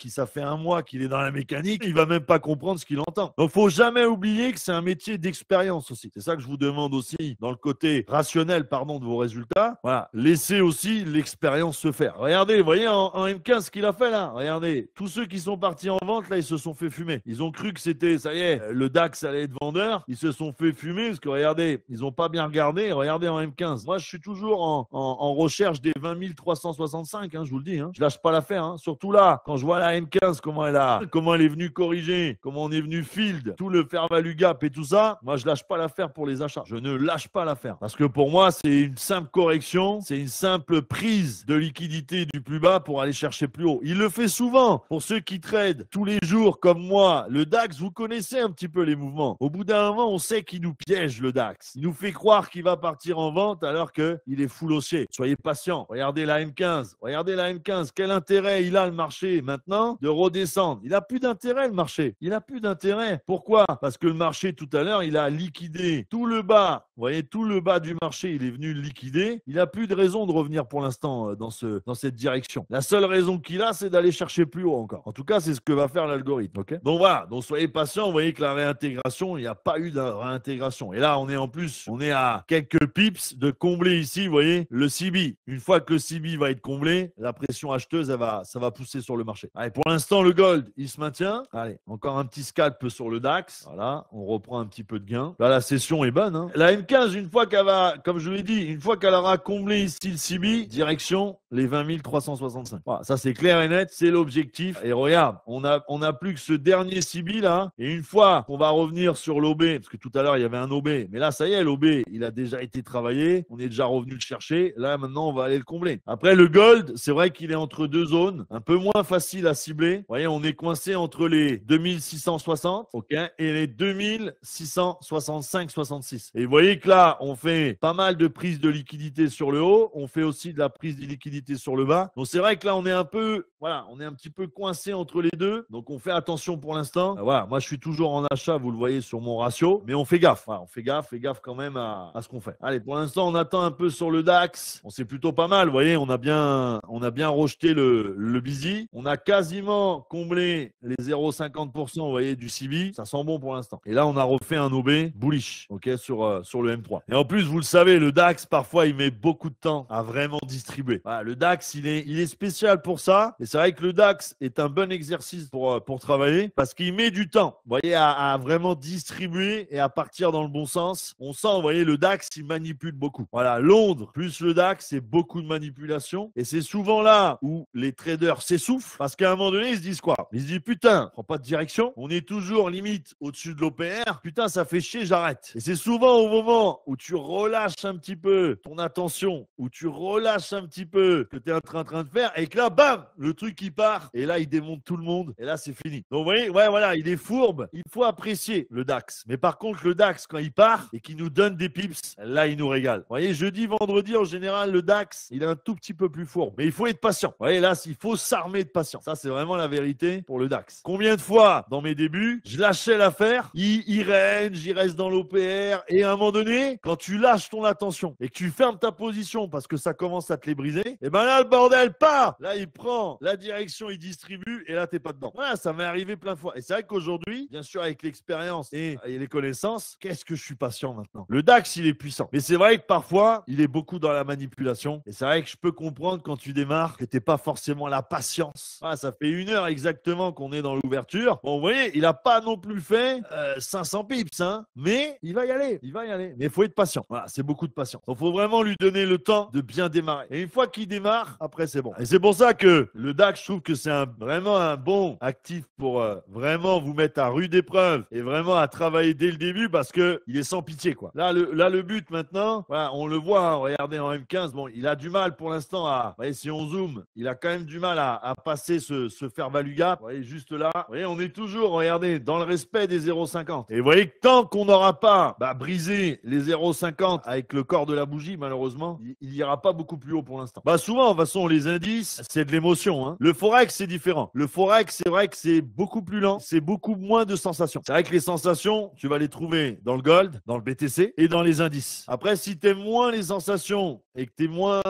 ça fait 1 mois qu'il est dans la mécanique, il va même pas comprendre ce qu'il entend. Donc, faut jamais oublier que c'est un métier d'expérience aussi. C'est ça que je vous demande aussi dans le côté rationnel, de vos résultats. Voilà, laissez aussi l'expérience se faire. Regardez, vous voyez en M15 ce qu'il a fait là. Regardez, tous ceux qui sont partis en vente là, ils se sont fait fumer. Ils ont cru que c'était, ça y est, le DAX allait être vendeur. Ils se sont fait fumer parce que regardez, ils n'ont pas bien regardé. Regardez en M15. Moi, je suis toujours en recherche des 20 365. Je vous le dis. Je lâche pas l'affaire. Surtout là, quand je vois la M15 comment elle est venue corriger, comment on est venu field, tout le fair value gap et tout ça. Moi, je lâche pas l'affaire pour les achats. Je ne lâche pas l'affaire parce que pour moi, c'est une simple correction, c'est une simple prise de liquidité du plus bas pour aller chercher plus haut. Il le fait souvent pour ceux qui tradent tous les jours comme moi. Le DAX, vous connaissez un petit peu les mouvements. Au bout d'un moment, on sait qu'il nous piège le DAX. Il nous fait croire qu'il va partir en vente alors qu'il est full haussier. Soyez patient. Regardez la M15. Regardez la M15. Quel intérêt il a le marché maintenant de redescendre? Il n'a plus d'intérêt le marché. Il n'a plus d'intérêt. Pourquoi? Parce que le marché tout à l'heure, il a liquidé tout le bas. Vous voyez, tout le bas du marché, il est venu le liquider. Il n'a plus de raison de revenir pour l'instant dans cette direction. La seule raison qu'il a, c'est d'aller chercher plus haut encore. En tout cas, c'est ce que va faire l'algorithme. Okay, donc voilà, donc soyez patients. Vous voyez que la réintégration, il n'y a pas eu de réintégration. Et là, on est à quelques pips de combler ici, vous voyez, le CB. Une fois que le CB va être comblé, la pression acheteuse, ça va pousser sur le marché. Allez, pour l'instant, le gold, il se maintient. Allez, encore un petit scalp sur le DAX. Voilà, on reprend un petit peu de gain. Là, la session est bonne. La M15, une fois qu'elle va, comme je l'ai dit, une fois qu'elle aura comblé ici le CB, direction les 20 365. Voilà, ça c'est clair et net, c'est l'objectif. Et regarde, on a plus que ce dernier CB là. Et une fois qu'on va revenir sur l'OB, parce que tout à l'heure il y avait un OB, mais là ça y est, l'OB il a déjà été travaillé, on est déjà revenu le chercher. Là maintenant on va aller le combler. Après le gold, c'est vrai qu'il est entre deux zones, un peu moins facile à cibler. Vous voyez, on est coincé entre les 2660, ok, et les 2665-66. Et vous voyez que là, on fait pas mal de prises de liquidité sur le haut, on fait aussi de la prise de liquidité sur le bas. Donc c'est vrai que là, on est un petit peu coincé entre les deux. Donc on fait attention pour l'instant. Voilà, moi je suis toujours en achat, vous le voyez sur mon ratio, mais on fait gaffe. Voilà, on fait gaffe quand même à ce qu'on fait. Allez, pour l'instant, on attend un peu sur le DAX. On c'est plutôt pas mal. Vous voyez, on a bien rejeté le busy. On a quasiment comblé les 0,50%, vous voyez, du CB. Ça sent bon pour l'instant. Et là, on a refait un OB bullish, ok, sur le M3. Et en plus, vous le savez, le DAX, parfois, il met beaucoup de temps à vraiment distribuer. Voilà, le DAX, il est spécial pour ça. Et c'est vrai que le DAX est un bon exercice pour travailler parce qu'il met du temps, vous voyez, à vraiment distribuer et à partir dans le bon sens. On sent, vous voyez, le DAX, il manipule beaucoup. Voilà, Londres plus le DAX, c'est beaucoup de manipulation. Et c'est souvent souvent là où les traders s'essoufflent parce qu'à un moment donné, ils se disent quoi? Ils se disent putain, on prend pas de direction, on est toujours limite au-dessus de l'OPR, putain, ça fait chier, j'arrête. Et c'est souvent au moment où tu relâches un petit peu ton attention, où tu relâches un petit peu ce que tu es en train de faire et que là, bam, le truc qui part et là, il démonte tout le monde et là, c'est fini. Donc, vous voyez, ouais, voilà, il est fourbe. Il faut apprécier le DAX. Mais par contre, le DAX, quand il part et qu'il nous donne des pips, là, il nous régale. Vous voyez, jeudi, vendredi, en général, le DAX, il est un tout petit peu plus fourbe. Mais il faut être patient. Vous voyez, là, il faut s'armer de patience. Ça, c'est vraiment la vérité pour le DAX. Combien de fois, dans mes débuts, je lâchais l'affaire, il range, il reste dans l'OPR, et à un moment donné, quand tu lâches ton attention et que tu fermes ta position parce que ça commence à te les briser, et ben là, le bordel part. Là, il prend la direction, il distribue, et là, t'es pas dedans. Voilà, ça m'est arrivé plein de fois. Et c'est vrai qu'aujourd'hui, bien sûr, avec l'expérience et les connaissances, qu'est-ce que je suis patient maintenant. Le DAX, il est puissant. Mais c'est vrai que parfois, il est beaucoup dans la manipulation. Et c'est vrai que je peux comprendre quand tu démarres que t'es pas forcément la patience. Voilà, ça fait 1 heure exactement qu'on est dans l'ouverture. Bon, vous voyez, il a pas non plus fait 500 pips, hein, mais il va y aller. Il va y aller. Mais il faut être patient. Voilà, c'est beaucoup de patience. Donc, il faut vraiment lui donner le temps de bien démarrer. Et une fois qu'il démarre, après, c'est bon. Et c'est pour ça que le DAX, je trouve que c'est vraiment un bon actif pour vraiment vous mettre à rude épreuve et vraiment à travailler dès le début parce que il est sans pitié, quoi. Là, le but maintenant, voilà, on le voit, hein, regardez en M15, bon, il a du mal pour l'instant à, vous voyez, si on zoome, il a quand même du mal à passer ce fair value gap. Vous voyez, juste là, vous voyez, on est toujours, regardez, dans le respect des 0,50. Et vous voyez que tant qu'on n'aura pas brisé les 0,50 avec le corps de la bougie, malheureusement, il n'ira pas beaucoup plus haut pour l'instant. Souvent, de toute façon, les indices, c'est de l'émotion, hein. Le Forex, c'est différent. Le Forex, c'est vrai que c'est beaucoup plus lent, c'est beaucoup moins de sensations. C'est vrai que les sensations, tu vas les trouver dans le gold, dans le BTC et dans les indices. Après, si tu aimes moins les sensations et que tu es moins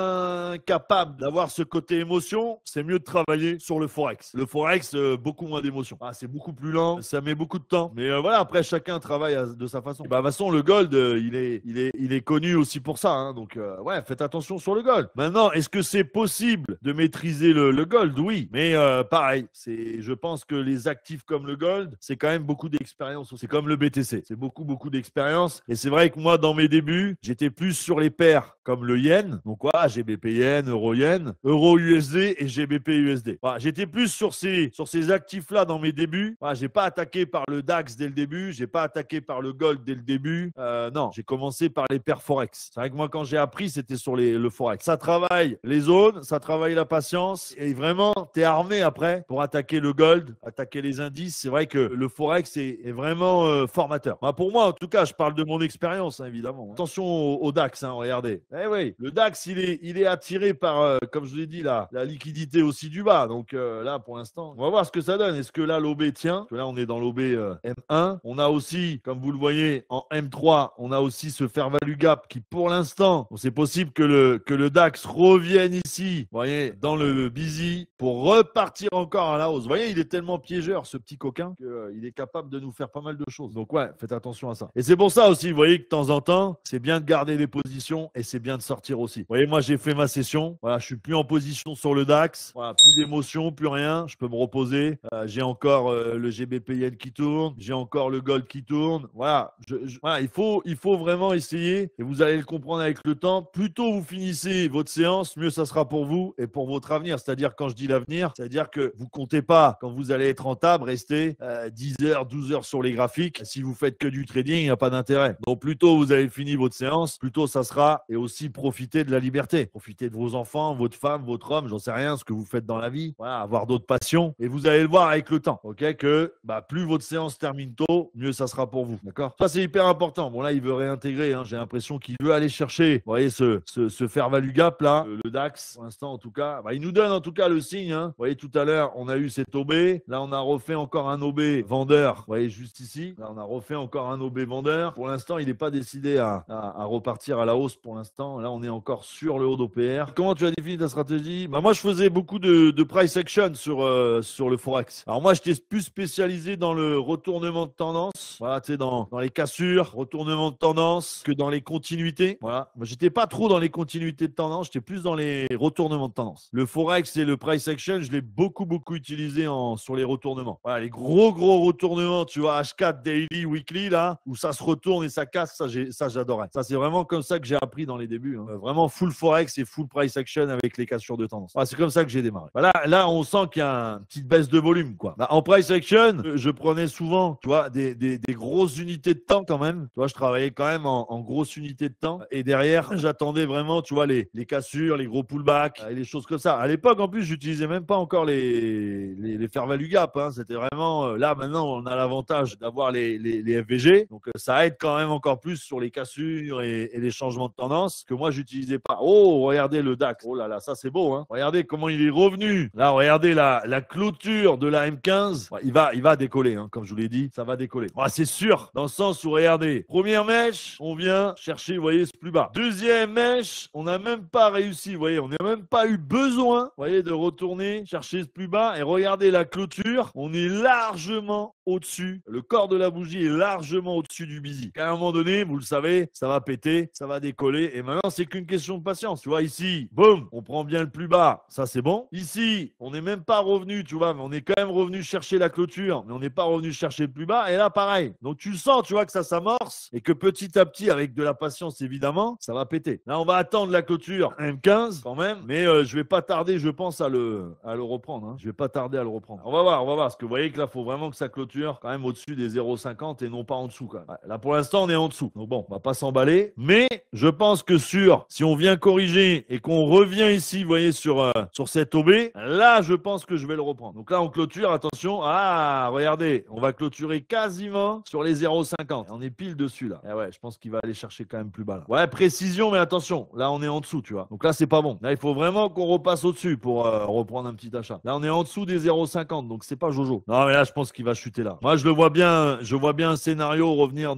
capable d'avoir ce côté émotion, c'est mieux de travailler sur le Forex. Le Forex, beaucoup moins d'émotion. C'est beaucoup plus lent, ça met beaucoup de temps. Mais voilà, après, chacun travaille de sa façon. De toute façon, le gold, il est connu aussi pour ça, hein. Donc, ouais, faites attention sur le gold. Maintenant, est-ce que c'est possible de maîtriser le gold? Oui. Mais pareil, je pense que les actifs comme le gold, c'est quand même beaucoup d'expérience. C'est comme le BTC. C'est beaucoup d'expérience. Et c'est vrai que moi, dans mes débuts, j'étais plus sur les paires comme le yen. Donc, voilà, GBP yen, euro yen, euro USD et GBP USD. Voilà, j'étais plus sur ces actifs-là dans mes débuts. Voilà, j'ai pas attaqué par le DAX dès le début. J'ai pas attaqué par le gold dès le début. Non, j'ai commencé par les paires Forex. C'est vrai que moi, quand j'ai appris, c'était sur le Forex. Ça travaille les zones, ça travaille la patience. Et vraiment, tu es armé après pour attaquer le gold, attaquer les indices. C'est vrai que le Forex est vraiment formateur. Pour moi, en tout cas, je parle de mon expérience, hein, évidemment. Attention au DAX, hein, regardez. Eh oui, le DAX, il est attiré par, comme je vous l'ai dit, la liquidité aussi du bas. Donc là, pour l'instant, on va voir ce que ça donne. Est-ce que là, l'OB tient? Parce que là, on est dans l'OB M1. On a aussi, comme vous le voyez, en M3, on a aussi ce fair value gap qui, pour l'instant, c'est possible que le DAX revienne ici, vous voyez, dans le busy pour repartir encore à la hausse. Vous voyez, il est tellement piégeur, ce petit coquin, qu'il est capable de nous faire pas mal de choses. Donc ouais, faites attention à ça. Et c'est pour ça aussi, vous voyez, que de temps en temps, c'est bien de garder les positions et c'est bien de sortir aussi. Vous voyez, moi, j'ai fait ma session. Voilà, je suis plus en position sur le DAX. Voilà, plus d'émotion, plus rien. Je peux me reposer. J'ai encore le GBP yen qui tourne. J'ai encore le gold qui tourne. Voilà, voilà, il faut vraiment essayer et vous allez le comprendre avec le temps. Plus tôt vous finissez votre séance, mieux ça sera pour vous et pour votre avenir. C'est-à-dire, quand je dis l'avenir, c'est-à-dire que vous comptez pas, quand vous allez être rentable, rester 10 heures, 12 heures sur les graphiques. Si vous faites que du trading, il n'y a pas d'intérêt. Donc, plus tôt vous avez fini votre séance, plus tôt ça sera. Et aussi, profitez de la liberté. Profitez de vos enfants, votre femme, votre homme, j'en sais rien, ce que vous faites dans la vie. Voilà, avoir d'autres passions. Et vous allez le voir avec le temps, ok, que plus votre séance termine tôt, mieux ça sera pour vous. D'accord? Ça, c'est hyper important. Bon, là, il veut réintégrer. Hein. J'ai l'impression qu'il veut aller chercher, vous voyez, ce fair value gap là, le DAX, pour l'instant en tout cas. Il nous donne en tout cas le signe. Hein. Vous voyez, tout à l'heure, on a eu cet OB. Là, on a refait encore un OB vendeur. Vous voyez, juste ici. Là, on a refait encore un OB vendeur. Pour l'instant, il n'est pas décidé à repartir à la hausse pour l'instant. Là, on est encore sur le haut d'OPR. Comment tu as défini ta stratégie? Moi, je faisais beaucoup de price action sur le Forex. Alors, moi, j'étais plus spécialisé dans le retournement de tendance. Voilà, tu sais, dans les cassures, retournement de tendance que dans les continuités. Voilà. Moi, j'étais pas trop dans les continuités de tendance. J'étais plus dans les retournements de tendance. Le Forex et le price action, je l'ai beaucoup utilisé sur les retournements. Voilà, les gros retournements, tu vois, H4, daily, weekly, là, où ça se retourne et ça casse, ça j'adorais. Ça, c'est vraiment comme ça que j'ai appris dans les débuts. Hein. Vraiment full Forex et full price action avec les cassures de tendance. C'est comme ça que j'ai démarré. Voilà, là, on sent qu'il y a une petite baisse de volume, quoi. En price action, je prenais souvent, tu vois, des grosses unités de temps quand même. Tu vois, je travaillais quand même en grosses unités de temps. Et derrière, j'attendais vraiment, tu vois, les cassures, les gros pullbacks et les choses comme ça. À l'époque, en plus, j'utilisais même pas encore les fair value gap. C'était vraiment, là, maintenant, on a l'avantage d'avoir les FVG. Donc, ça aide quand même encore plus sur les cassures et les changements de tendance que moi, j'utilisais pas. Oh, regardez le DAX. Oh là là, ça, c'est beau, hein. Regardez comment il est revenu. Là, regardez la clôture de la M15. Il va décoller, hein, comme je vous l'ai dit. Ça va décoller. C'est sûr, dans le sens où, regardez, première mèche, on vient chercher, vous voyez, ce plus bas. Deuxième mèche, on n'a même pas réussi, vous voyez, on n'a même pas eu besoin, vous voyez, de retourner chercher ce plus bas. Et regardez la clôture, on est largement au-dessus. Le corps de la bougie est largement au-dessus du busy. À un moment donné, vous le savez, ça va péter, ça va décoller. Et maintenant, c'est qu'une question de patience. Tu vois, ici, boum, on prend bien le plus bas. Ça, c'est bon. Ici, on n'est même pas revenu, tu vois, mais on est quand même revenu chercher la clôture, mais on n'est pas revenu chercher le plus bas. Et là, pareil. Donc, tu sens, tu vois, que ça s'amorce et que petit à petit, avec de la patience, évidemment, ça va péter. Là, on va attendre la clôture M15 quand même, mais je vais pas tarder, je pense, à le reprendre. Hein. Je vais pas tarder à le reprendre. On va voir. Parce que vous voyez que là, il faut vraiment que ça clôture quand même au-dessus des 0,50 et non pas en dessous. Quand même. Ouais, là, pour l'instant, on est en dessous. Donc bon, on va pas s'emballer. Mais je pense que si on vient corriger et qu'on revient ici, vous voyez, sur cette OB, là, je pense que je vais le reprendre. Donc là, on clôture. Attention. Regardez, on va clôturer quasiment sur les 0,50. On est pile dessus là. Et ouais, je pense qu'il va aller chercher quand même plus bas là. Ouais, précision, mais attention. Là, on est en dessous, tu vois. Donc là, c'est pas bon. Là, il faut vraiment qu'on repasse au-dessus pour reprendre un petit achat. Là, on est en dessous des 0,50. Donc c'est pas Jojo. Non, mais là, je pense qu'il va chuter là. Moi, je vois bien un scénario revenir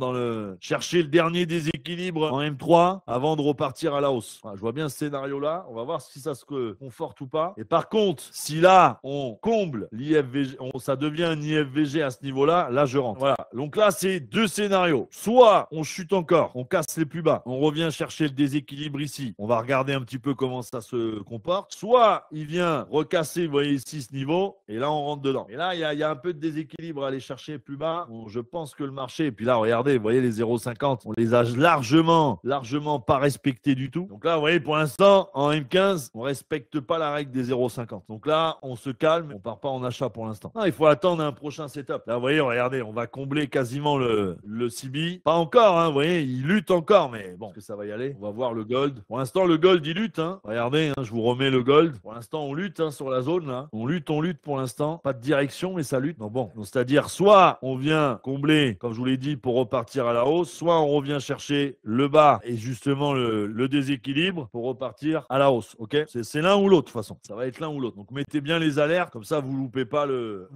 chercher le dernier déséquilibre en M3 avant de repartir à la hausse. Je vois bien ce scénario-là. On va voir si ça se conforte ou pas. Et par contre, si là, on comble l'IFVG, ça devient un IFVG à ce niveau-là, là, je rentre. Voilà. Donc là, c'est deux scénarios. Soit on chute encore, on casse les plus bas, on revient chercher le déséquilibre ici. On va regarder un petit peu comment ça se comporte. Soit il vient recasser, vous voyez ici, ce niveau, et là, on rentre dedans. Et là, il y a un peu de déséquilibre à aller chercher plus bas. Bon, je pense que le marché, et puis là, regardez, vous voyez les 0,50, on les a largement pas respectés du tout. Donc là, vous voyez, pour l'instant, en M15, on respecte pas la règle des 0,50. Donc là, on se calme, on part pas en achat pour l'instant. Il faut attendre un prochain setup. Là, vous voyez, regardez, on va combler quasiment le CB. Pas encore, hein, vous voyez, il lutte encore, mais bon, est-ce que ça va y aller? On va voir le gold. Pour l'instant, le gold, il lutte. Hein. Regardez, je vous remets le gold. Pour l'instant, on lutte sur la zone, là. On lutte pour l'instant. Pas de direction, mais ça lutte. Donc bon, c'est-à-dire, soit on vient combler, comme je vous l'ai dit, pour repartir à la hausse, soit on revient chercher le bas et justement le déséquilibre pour repartir à la hausse. Ok? C'est l'un ou l'autre, de toute façon. Ça va être l'un ou l'autre. Donc mettez bien les alertes, comme ça, vous loupez pas le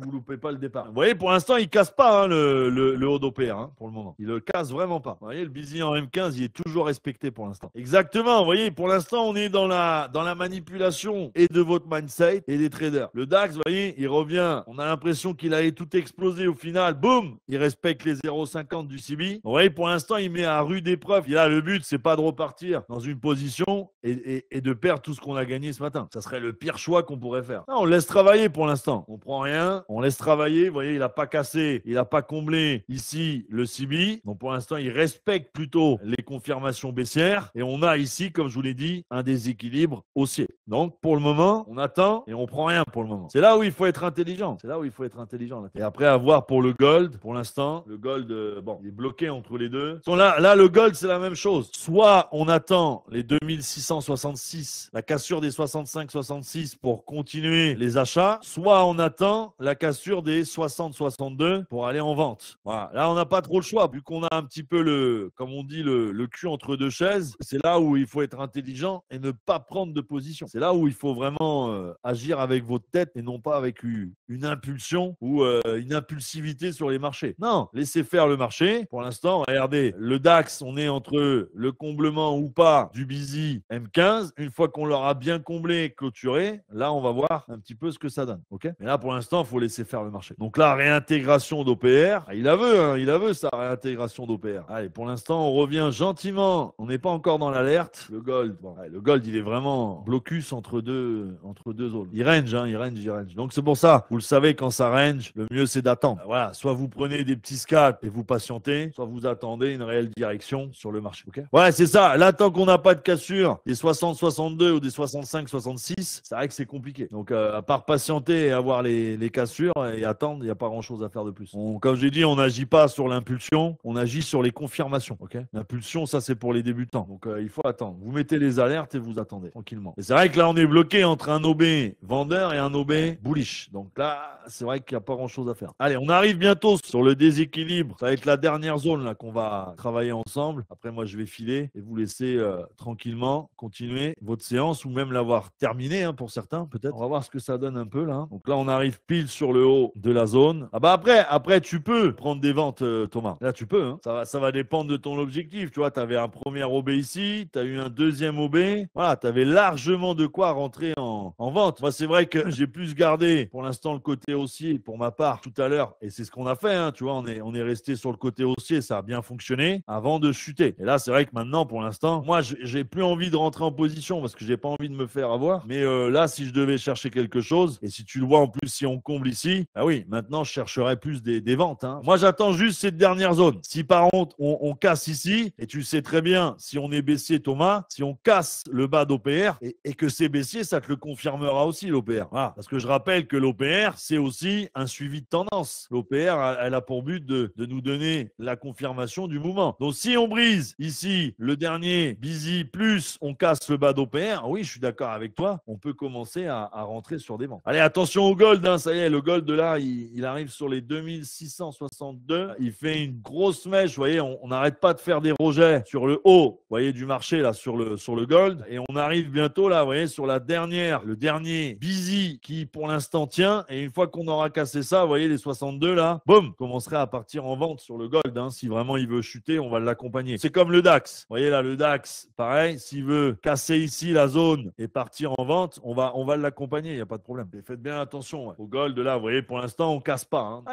départ. Vous voyez, pour l'instant, il casse pas le haut d'OPR pour le moment. Il le casse vraiment pas. Vous voyez, le busy en M15, il est toujours respecté pour l'instant. Exactement. Vous voyez, pour l'instant, on est dans la manipulation et de votre mindset et des traders. Le DAX, vous voyez, il revient. On a l'impression qu'il allait tout exploser au final. Boum, il respecte les 0,50 du CB. Vous voyez, pour l'instant, il met à rude épreuve. Et là, le but, c'est pas de repartir dans une position et de perdre tout ce qu'on a gagné ce matin. Ça serait le pire choix qu'on pourrait faire. Non, on laisse travailler pour l'instant. On prend rien, on laisse travailler. Vous voyez, il n'a pas cassé, il n'a pas comblé ici le CB. Donc pour l'instant, il respecte plutôt les confirmations baissières. Et on a ici, comme je vous l'ai dit, un déséquilibre haussier. Donc pour le moment, on attend et on prend rien pour le moment. C'est là où il faut être intelligent. C'est là où il faut être intelligent. Et après, à voir pour le gold. Pour l'instant, le gold, il est bloqué entre les deux. Là, le gold, c'est la même chose. Soit on attend les 2666, la cassure des 65-66 pour continuer les achats, soit on attend la cassure des 60-62 pour aller en vente. Voilà. Là, on n'a pas trop le choix, vu qu'on a un petit peu comme on dit, le cul entre deux chaises. C'est là où il faut être intelligent et ne pas prendre de position. C'est là où il faut vraiment agir avec votre tête et non pas avec une impulsion ou une impulsivité sur les marchés. Non, laissez faire le marché. Pour l'instant, regardez, le DAX, on est entre le comblement ou pas du busy M15. Une fois qu'on l'aura bien comblé et clôturé, là, on va voir un petit peu ce que ça donne. Ok? Mais là, pour l'instant, il faut laisser faire le marché. Donc là, réintégration d'OPR. Il la veut, sa réintégration d'OPR. Allez, pour l'instant, on revient gentiment. On n'est pas encore dans l'alerte. Le gold, le gold, il est vraiment blocus entre deux zones. Il range. Donc c'est pour ça, vous le savez, quand ça range, le mieux c'est d'attendre. attendre. Voilà, soit vous prenez des petits scalps et vous patientez, soit vous attendez une réelle direction sur le marché. Okay, ouais, c'est ça. Là, tant qu'on n'a pas de cassure, des 60-62 ou des 65-66, c'est vrai que c'est compliqué. Donc, à part patienter et avoir les cassures et attendre, il n'y a pas grand-chose à faire de plus. Comme j'ai dit, on n'agit pas sur l'impulsion, on agit sur les confirmations. Okay, l'impulsion, ça, c'est pour les débutants. Donc, il faut attendre. Vous mettez les alertes et vous attendez tranquillement. Et c'est vrai que là, on est bloqué entre un OB vendeur et un OB bullish. Donc là, c'est vrai qu'il n'y a pas grand-chose à faire. Allez, on arrive bientôt sur le déséquilibre. Ça va être la dernière zone là qu'on va travailler ensemble. Après, moi, je vais filer et vous laisser tranquillement continuer votre séance ou même l'avoir terminée pour certains, peut-être. On va voir ce que ça donne un peu là. Donc là, on arrive pile sur le haut de la zone. Ah bah après tu peux prendre des ventes, Thomas. Là, tu peux. Hein. Ça va dépendre de ton objectif. Tu vois, tu avais un premier OB ici, tu as eu un deuxième OB. Voilà, tu avais largement de quoi rentrer en vente. Moi, c'est vrai que j'ai plus gardé pour l'instant le côté haussier pour ma part tout à l'heure. Et c'est ce qu'on a fait. Hein, tu vois, on est resté sur le côté haussier. Ça a bien fonctionné avant de chuter. Et là, c'est vrai que maintenant, pour l'instant, moi, j'ai plus envie de rentrer en position parce que j'ai pas envie de me faire avoir. Mais là, si je devais chercher quelque chose, et si tu le vois en plus, si on comble ici, ah oui, maintenant, je chercherais plus des ventes. Hein. Moi, j'attends juste cette dernière zone. Si par contre, on casse ici, et tu sais très bien, si on est baissier, Thomas, si on casse le bas d'OPR et que c'est baissier, ça te le confirmera aussi, l'OPR. Voilà. Parce que je rappelle que l'OPR, c'est aussi un suivi de tendance. L'OPR, elle a pour but de nous donner la confirmation du mouvement. Donc, si on brise ici le dernier busy plus on casse le bas d'OPR, oui, je suis d'accord avec toi, on peut commencer à rentrer sur des ventes. Allez, attention au gold, hein, ça y est, le gold là, il arrive sur les 2662. Il fait une grosse mèche, vous voyez, on n'arrête pas de faire des rejets sur le haut, vous voyez, du marché là, sur le gold. Et on arrive bientôt là, vous voyez, sur le dernier busy qui pour l'instant tient. Et une fois qu'on aura cassé ça, vous voyez, les 62 là, boum, commencerait à partir en vente sur le gold. Hein. Si vraiment il veut chuter, on va l'accompagner. C'est comme le DAX. Vous voyez là, le DAX, pareil, s'il veut casser ici la zone et partir en vente, on va l'accompagner, il n'y a pas de problème. Et faites bien attention au gold là, vous voyez, pour l'instant, on casse pas. Hein.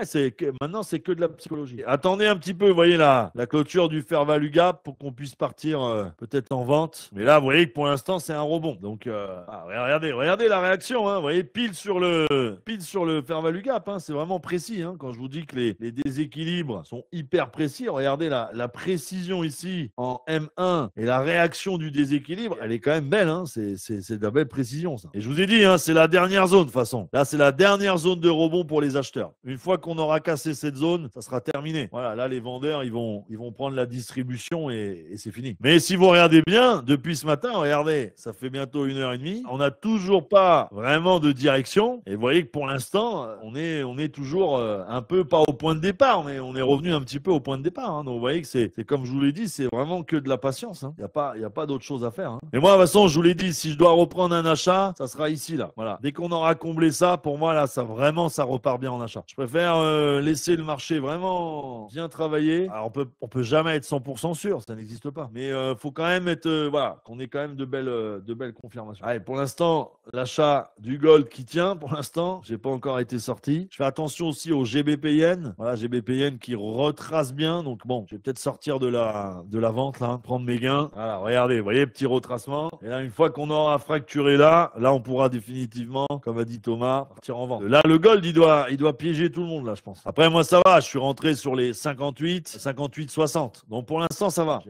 Maintenant, c'est que de la psychologie. Attendez un petit peu, vous voyez la clôture du fair value gap pour qu'on puisse partir peut-être en vente. Mais là, vous voyez que pour l'instant, c'est un rebond. Donc, regardez la réaction. Hein. Vous voyez, pile sur le fair value gap. Hein. C'est vraiment précis. Hein. Quand je vous dis que les déséquilibres sont hyper précis, regardez la précision ici en M1 et la réaction du déséquilibre, elle est quand même belle. Hein. C'est de la belle précision, ça. Et je vous ai dit, hein, c'est la dernière zone, de toute façon. Là, c'est la dernière zone de rebond pour les acheteurs. Une fois qu'on aura cassé cette zone, ça sera terminé. Voilà, là, les vendeurs, ils vont prendre la distribution et c'est fini. Mais si vous regardez bien, depuis ce matin, regardez, ça fait bientôt 1h30. On n'a toujours pas vraiment de direction. Et vous voyez que pour l'instant, on est toujours un peu pas au point de départ, mais on est revenu un petit peu au point de départ. Hein. Donc, vous voyez que c'est comme je vous l'ai dit, c'est vraiment que de la patience. Hein. Il n'y a pas d'autre chose à faire. Hein. Et moi, de toute façon, je vous l'ai dit, si je dois reprendre un achat, ça sera ici, là. Voilà. Dès qu'on aura comblé ça, pour moi, là, ça repart bien en achat. Je préfère laisser le marché vraiment bien travailler. Alors, on peut jamais être 100% sûr, ça n'existe pas. Mais faut quand même être, voilà, qu'on ait quand même de belles confirmations. Allez, pour l'instant, l'achat du gold qui tient, pour l'instant, j'ai pas encore été sorti. Je fais attention aussi au GBP-Yen. Voilà, GBP-Yen qui retrace bien. Donc bon, je vais peut-être sortir de la vente, là, prendre mes gains. Voilà, regardez, vous voyez, petit retracement. Et là, une fois qu'on aura fracturé là, on pourra définitivement, comme a dit Thomas, partir en vente. Là, le gold, il doit piéger tout le monde, là, je pense. Après, moi, ça va. Je suis rentré sur les 58, 60. Donc, pour l'instant, ça va.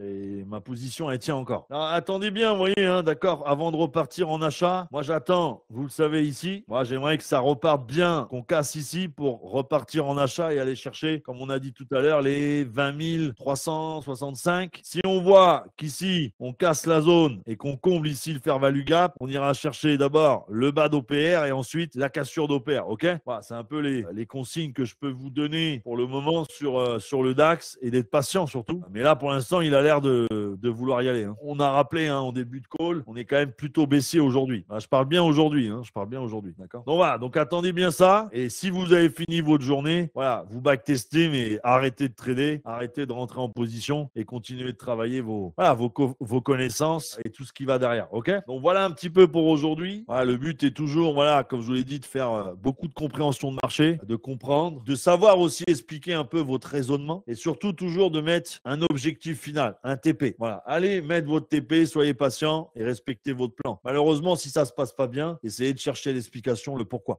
Ma position, elle tient encore. Alors, attendez bien, vous voyez, hein, d'accord, avant de repartir en achat, moi, j'attends, vous le savez ici. Moi, j'aimerais que ça reparte bien, qu'on casse ici pour repartir en achat et aller chercher, comme on a dit tout à l'heure, les 20 365. Si on voit qu'ici, on casse la zone et qu'on comble ici le fair value gap, on ira chercher d'abord le bas d'OPR et ensuite la cassure d'OPR. OK? Voilà, c'est un peu les consignes que je peux vous donner pour le moment sur le DAX et d'être patient surtout. Mais là, pour l'instant, il a l'air de vouloir y aller. Hein. On a rappelé en début de call, on est quand même plutôt baissier aujourd'hui. Je parle bien aujourd'hui. Hein, je parle bien aujourd'hui. D'accord? Donc voilà, donc attendez bien ça. Et si vous avez fini votre journée, voilà, vous backtestez, mais arrêtez de trader, arrêtez de rentrer en position et continuez de travailler vos connaissances et tout ce qui va derrière. OK? Donc voilà un petit peu pour aujourd'hui. Voilà, le but est toujours, voilà, comme je vous l'ai dit, de faire beaucoup de compréhension de marché, de comprendre, de savoir aussi expliquer un peu votre raisonnement et surtout toujours de mettre un objectif final, un TP. Voilà, allez mettre votre TP, soyez patient et respectez votre plan. Malheureusement, si ça se passe pas bien, essayez de chercher l'explication, le pourquoi.